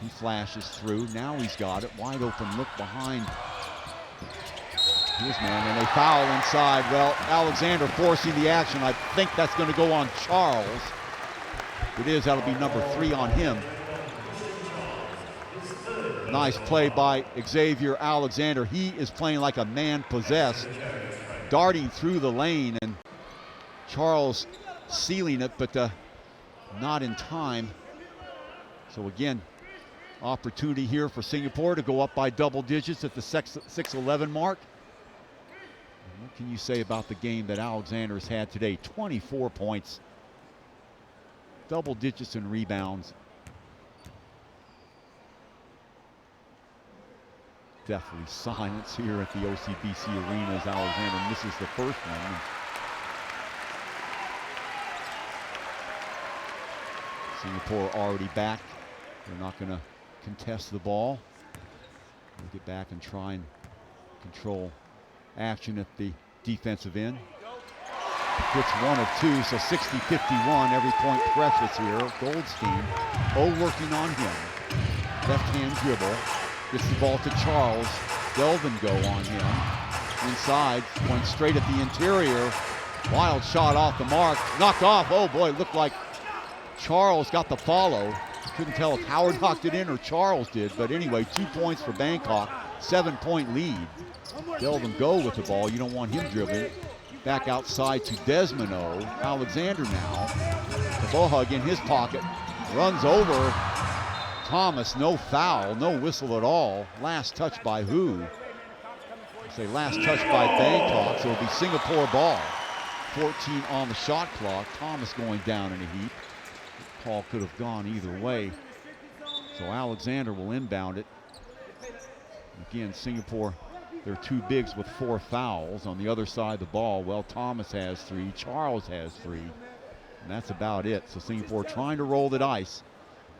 He flashes through. Now he's got it. Wide open look behind his man, and a foul inside. Well, Alexander forcing the action. I think that's going to go on Charles. It is. That'll be number 3 on him. Nice play by Xavier Alexander. He is playing like a man possessed, darting through the lane, and Charles sealing it, but not in time. So again, opportunity here for Singapore to go up by double digits at the 6:11 mark. And what can you say about the game that Alexander has had today? 24 points, double digits in rebounds. Definitely silence here at the OCBC Arena as Alexander misses the first one. Singapore already back. They're not going to contest the ball. We'll get back and try and control action at the defensive end. Hits 1 of 2, so 60-51. Every point precious here. Goldstein, working on him. Left-hand dribble. Gets the ball to Charles. Delvin go on him. Inside, going straight at the interior. Wild shot off the mark. Knocked off. Oh boy, looked like Charles got the follow. Couldn't tell if Howard knocked it in or Charles did, but anyway, 2 points for Bangkok, 7-point lead. Delvin go with the ball. You don't want him dribbling. Back outside to Desmond-O. Alexander now. The ball hug in his pocket. Runs over Thomas. No foul, no whistle at all. Last touch by who? Say last touch by Bangkok, so it'll be Singapore ball. 14 on the shot clock. Thomas going down in a heap. Call could have gone either way. So Alexander will inbound it. Again, Singapore, they're two bigs with 4 fouls. On the other side of the ball, well, Thomas has 3, Charles has 3, and that's about it. So Singapore trying to roll the dice,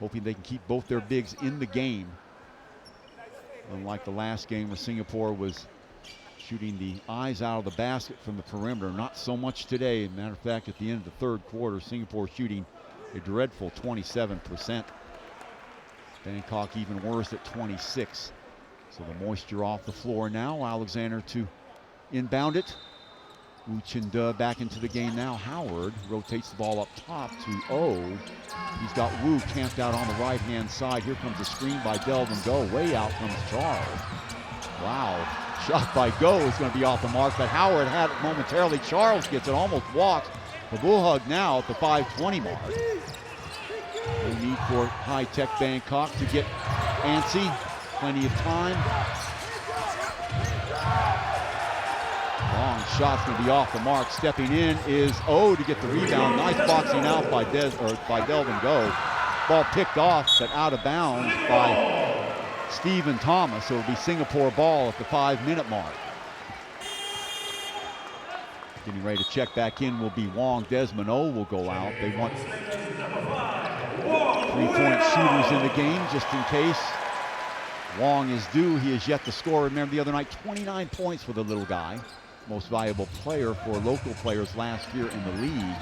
hoping they can keep both their bigs in the game. Unlike the last game where Singapore was shooting the eyes out of the basket from the perimeter, not so much today. Matter of fact, at the end of the third quarter, Singapore shooting a dreadful 27%. Bangkok even worse at 26. So the moisture off the floor now. Alexander to inbound it. Wu Chin-de back into the game now. Howard rotates the ball up top to O. He's got Wu camped out on the right-hand side. Here comes a screen by Delvin Go. Way out comes Charles. Wow. Shot by Go is going to be off the mark, but Howard had it momentarily. Charles gets it, almost walks. The bull hug now at the 5:20 mark. No need for high-tech Bangkok to get antsy. Plenty of time. Long shot's going to be off the mark. Stepping in is O to get the rebound. Nice boxing out by Delvin Go. Ball picked off, but out of bounds by Stephen Thomas. So it'll be Singapore ball at the 5-minute mark. Getting ready to check back in will be Wong. Desmond O will go out. They want 3-point shooters in the game just in case. Wong is due. He is yet to score. Remember the other night, 29 points for the little guy. Most valuable player for local players last year in the league.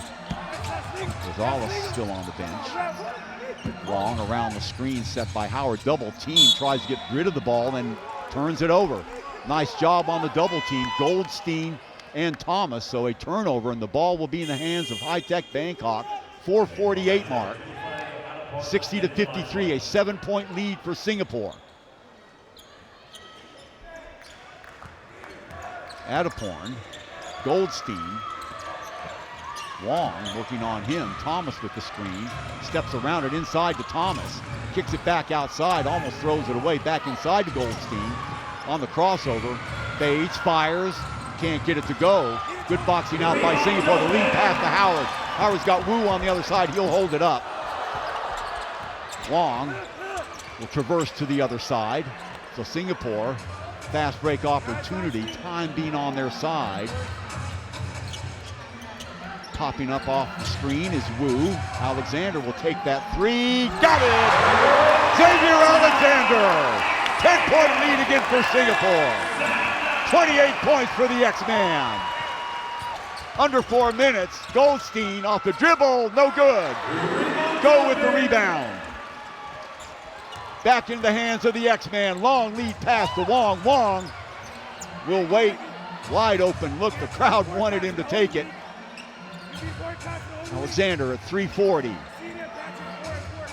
Gonzalez still on the bench. Wong around the screen set by Howard. Double team, tries to get rid of the ball and turns it over. Nice job on the double team. Goldstein and Thomas. So a turnover, and the ball will be in the hands of high-tech Bangkok. 4:48 mark. 60-53, a 7-point lead for Singapore. Adeporn, Goldstein, Wong working on him. Thomas with the screen, steps around it inside to Thomas, kicks it back outside, almost throws it away, back inside to Goldstein. On the crossover, fades, fires, can't get it to go. Good boxing out by Singapore. The lead pass to Howard. Howard's got Wu on the other side, he'll hold it up. Wong will traverse to the other side. So Singapore, fast break opportunity, time being on their side. Popping up off the screen is Wu. Alexander will take that 3. Got it! Xavier Alexander! 10-point lead again for Singapore. 28 points for the X-Man. Under 4 minutes, Goldstein off the dribble, no good. Go with the rebound. Back in the hands of the X-Man. Long lead pass to Wong. Wong will wait. Wide open look. The crowd wanted him to take it. Alexander at 3:40.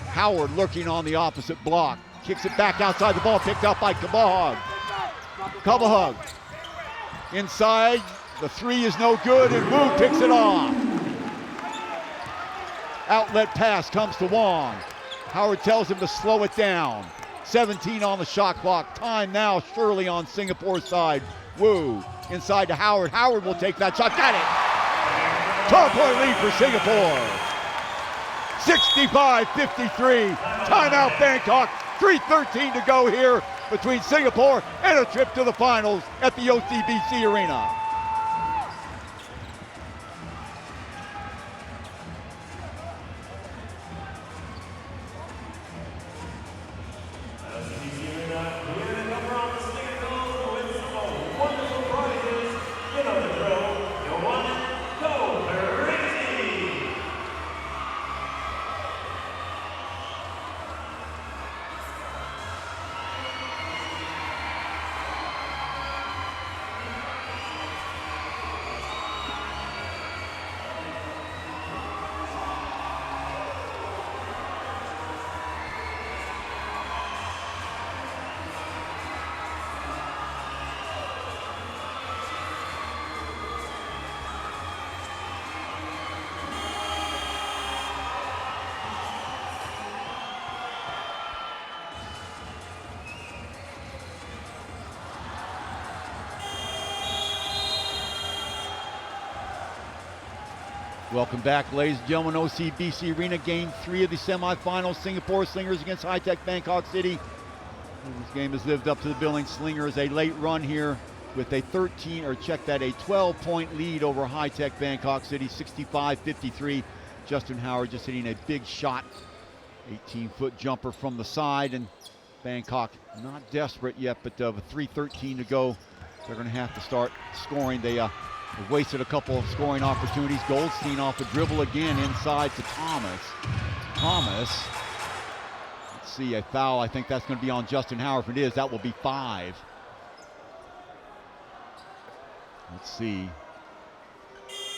Howard lurking on the opposite block. Kicks it back outside the ball. Picked up by Kabahug. Kabahug. Inside. The 3 is no good, and Wu picks it off. Outlet pass comes to Wong. Howard tells him to slow it down. 17 on the shot clock. Time now surely on Singapore's side. Wu inside to Howard. Howard will take that shot. Got it! 12-point lead for Singapore. 65-53. Timeout Bangkok. 3:13 to go here between Singapore and a trip to the finals at the OCBC Arena. Welcome back, ladies and gentlemen. OCBC Arena, game 3 of the semifinals. Singapore Slingers against high-tech Bangkok City. This game has lived up to the billing. Slingers a late run here with a 12-point lead over high-tech Bangkok City, 65-53. Justin Howard just hitting a big shot, 18-foot jumper from the side, and Bangkok not desperate yet, but with 3:13 to go, they're going to have to start scoring. They wasted a couple of scoring opportunities. Goldstein off the dribble again inside to Thomas. Let's see, a foul. I think that's going to be on Justin Howard. If it is, that will be 5. Let's see.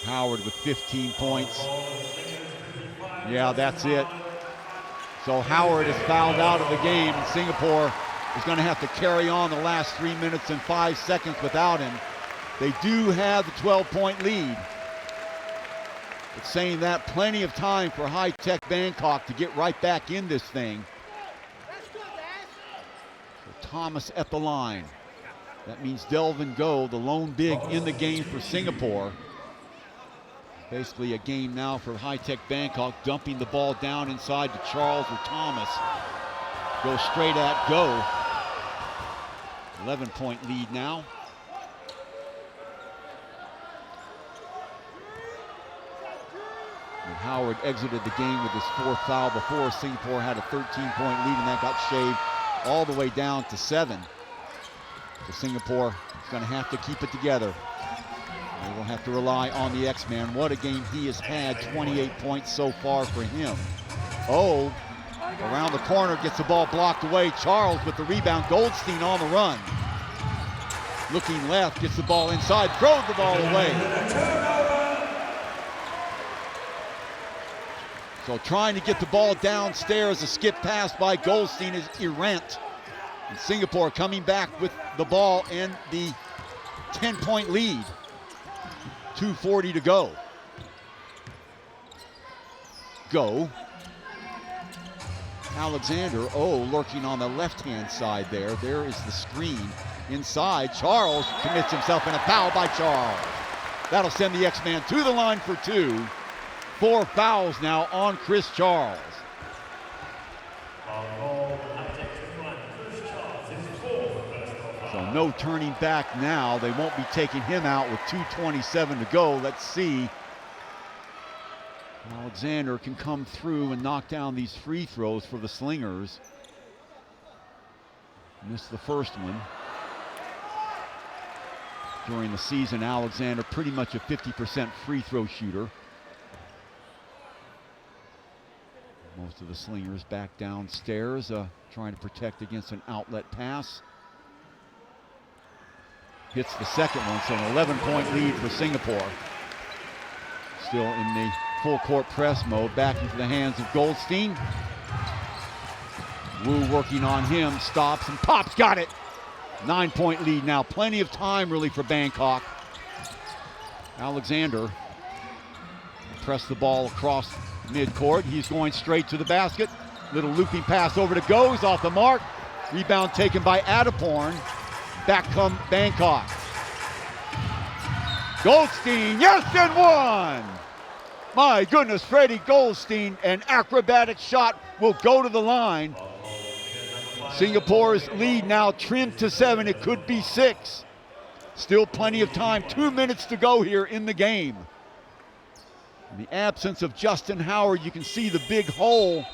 Howard with 15 points. Yeah, that's it. So Howard is fouled out of the game, and Singapore is going to have to carry on the last 3 minutes and 5 seconds without him. They do have the 12-point lead. But saying that, plenty of time for high-tech Bangkok to get right back in this thing. So Thomas at the line. That means Delvin Go, the lone big in the game for Singapore. Basically a game now for high-tech Bangkok, dumping the ball down inside to Charles or Thomas. Go straight at Go. 11-point lead now. And Howard exited the game with his 4th foul before. Singapore had a 13-point lead, and that got shaved all the way down to 7. So Singapore is going to have to keep it together. They will have to rely on the X-Man. What a game he has had, 28 points so far for him. Oh, around the corner, gets the ball blocked away. Charles with the rebound, Goldstein on the run. Looking left, gets the ball inside, throws the ball away. So trying to get the ball downstairs, a skip pass by Goldstein is errant. And Singapore coming back with the ball and the 10-point lead. 2:40 to go. Alexander, lurking on the left-hand side there. There is the screen inside. Charles commits himself in a foul by Charles. That'll send the X-Man to the line for 2. 4 fouls now on Chris Charles. So no turning back now. They won't be taking him out with 2:27 to go. Let's see. Alexander can come through and knock down these free throws for the Slingers. Missed the first one. During the season, Alexander pretty much a 50% free throw shooter. Most of the Slingers back downstairs, trying to protect against an outlet pass. Hits the second one, so an 11-point lead for Singapore. Still in the full court press mode, back into the hands of Goldstein. Wu working on him, stops and pops, got it. 9-point lead now, plenty of time really for Bangkok. Alexander press the ball across midcourt. He's going straight to the basket. Little looping pass over to Goes, off the mark. Rebound taken by Adeporn. Back come Bangkok. Goldstein, yes, and one! My goodness, Freddie Goldstein, an acrobatic shot will go to the line. Singapore's lead now trimmed to 7. It could be 6. Still plenty of time. 2 minutes to go here in the game. In the absence of Justin Howard, you can see the big hole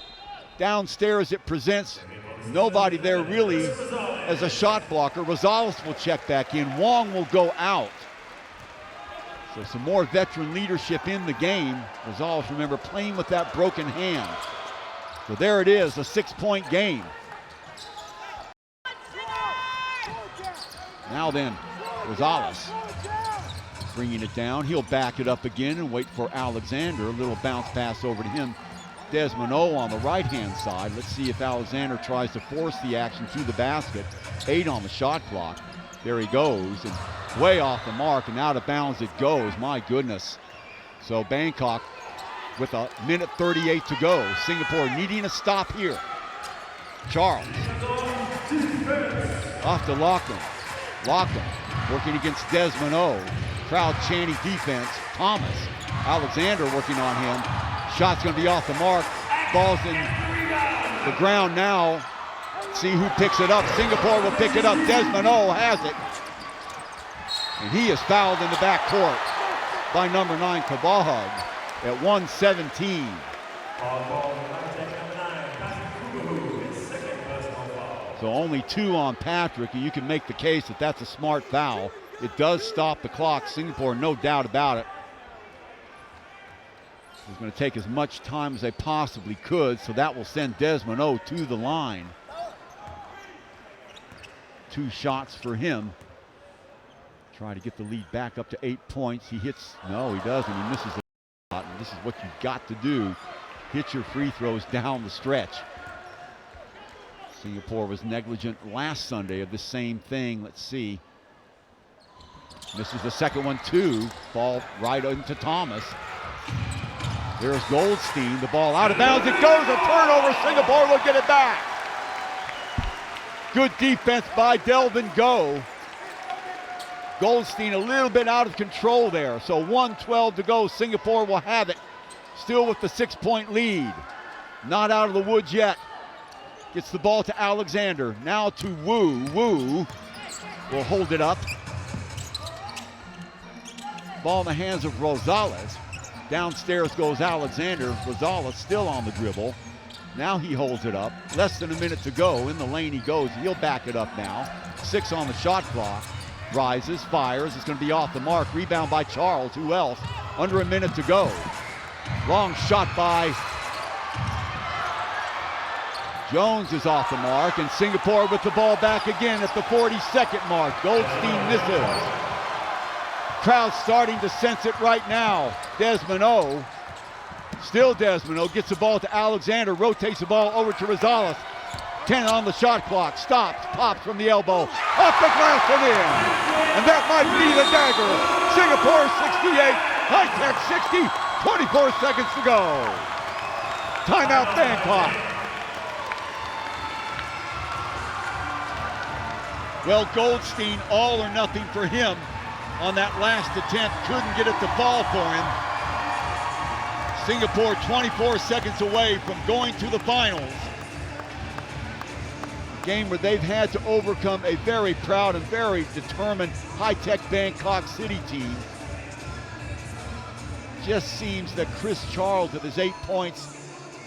downstairs it presents. Nobody there really as a shot blocker. Rosales will check back in. Wong will go out. So some more veteran leadership in the game. Rosales, remember, playing with that broken hand. So there it is, a 6-point game. Now then, Rosales bringing it down. He'll back it up again and wait for Alexander. A little bounce pass over to him. Desmond O on the right-hand side. Let's see if Alexander tries to force the action to the basket. 8 on the shot clock. There he goes, and way off the mark, and out of bounds it goes. My goodness. So Bangkok with 1:38 to go. Singapore needing a stop here. Charles. Off to Lachlan. Lachlan working against Desmond O. Crowd chanting defense. Thomas. Alexander working on him. Shot's going to be off the mark. Ball's in the ground now. Let's see who picks it up. Singapore will pick it up. Desmond O has it. And he is fouled in the backcourt by number 9, Kabahag at 1:17. So only 2 on Patrick, and you can make the case that that's a smart foul. It does stop the clock. Singapore, no doubt about it, is going to take as much time as they possibly could, so that will send Desmond O to the line. 2 shots for him. Try to get the lead back up to 8 points. He hits, no, he doesn't. He misses the shot, and this is what you've got to do. Hit your free throws down the stretch. Singapore was negligent last Sunday of the same thing. Let's see. Misses the second one too. Ball right into Thomas. There's Goldstein. The ball out of bounds. It goes. A turnover. Singapore will get it back. Good defense by Delvin Go. Goldstein a little bit out of control there. So 1:12 to go. Singapore will have it. Still with the 6-point lead. Not out of the woods yet. Gets the ball to Alexander. Now to Wu. Wu will hold it up. Ball in the hands of Rosales. Downstairs goes Alexander. Rosales still on the dribble. Now he holds it up. Less than a minute to go. In the lane he goes. He'll back it up now. 6 on the shot clock. Rises, fires. It's going to be off the mark. Rebound by Charles. Who else? Under a minute to go. Long shot by Jones is off the mark, and Singapore with the ball back again at the 42nd mark. Goldstein misses. Crowd starting to sense it right now. Desmond O, still Desmond O, gets the ball to Alexander, rotates the ball over to Rosales. 10 on the shot clock, stops, pops from the elbow, off the glass and in. And that might be the dagger. Singapore 68, High Tech 60, 24 seconds to go. Timeout Bangkok. Well, Goldstein, all or nothing for him on that last attempt. Couldn't get it to fall for him. Singapore 24 seconds away from going to the finals. Game where they've had to overcome a very proud and very determined high-tech Bangkok City team. Just seems that Chris Charles with his 8 points,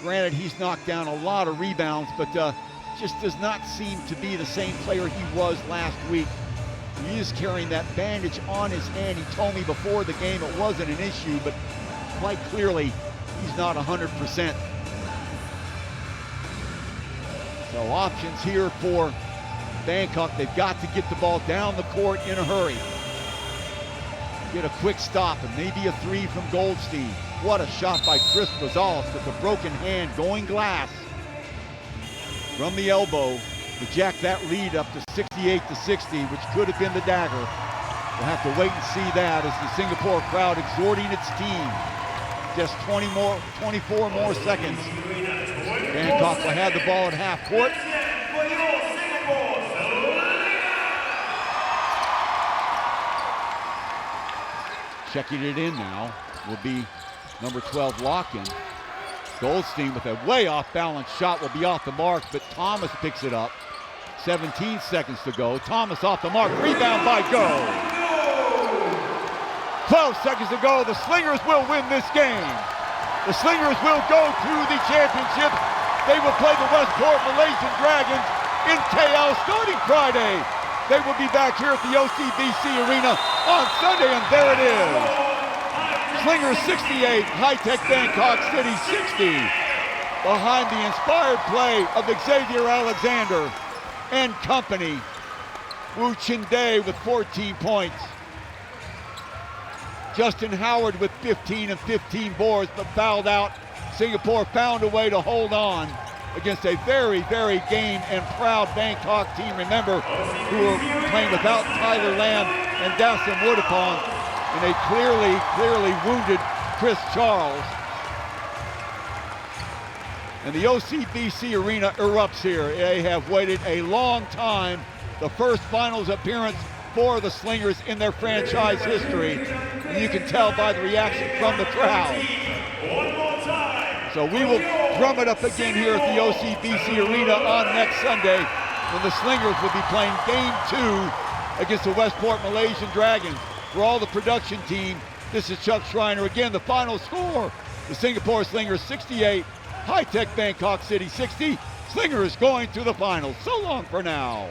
granted he's knocked down a lot of rebounds, but just does not seem to be the same player he was last week. He is carrying that bandage on his hand. He told me before the game it wasn't an issue, but quite clearly he's not 100%. So options here for Bangkok. They've got to get the ball down the court in a hurry. Get a quick stop and maybe a 3 from Goldstein. What a shot by Chris Rosales with a broken hand going glass. From the elbow to jack that lead up to 68-60, which could have been the dagger. We'll have to wait and see that as the Singapore crowd exhorting its team. Just 24 more seconds. Bangkok will have the ball at half court. Checking it in now will be number 12 Larkin. Goldstein with a way off balance shot will be off the mark, but Thomas picks it up. 17 seconds to go. Thomas off the mark. Rebound by Go. 12 seconds to go. The Slingers will win this game. The Slingers will go to the championship. They will play the Westport Malaysian Dragons in KL starting Friday. They will be back here at the OCBC Arena on Sunday, and there it is. Slingers 68, High-Tech Bangkok City 60. Behind the inspired play of Xavier Alexander and company. Wu Chin Day with 14 points. Justin Howard with 15 and 15 boards, but fouled out. Singapore found a way to hold on against a very, very game and proud Bangkok team. Remember, who were playing without Tyler Lamb and Dasim Woodapong. And they clearly wounded Chris Charles. And the OCBC Arena erupts here. They have waited a long time. The first finals appearance for the Slingers in their franchise history. And you can tell by the reaction from the crowd. One more time. So we will drum it up again here at the OCBC Arena on next Sunday when the Slingers will be playing Game 2 against the Westport Malaysian Dragons. For all the production team, this is Chuck Schreiner. Again, the final score, the Singapore Slingers 68, High Tech Bangkok City 60. Slingers going to the finals. So long for now.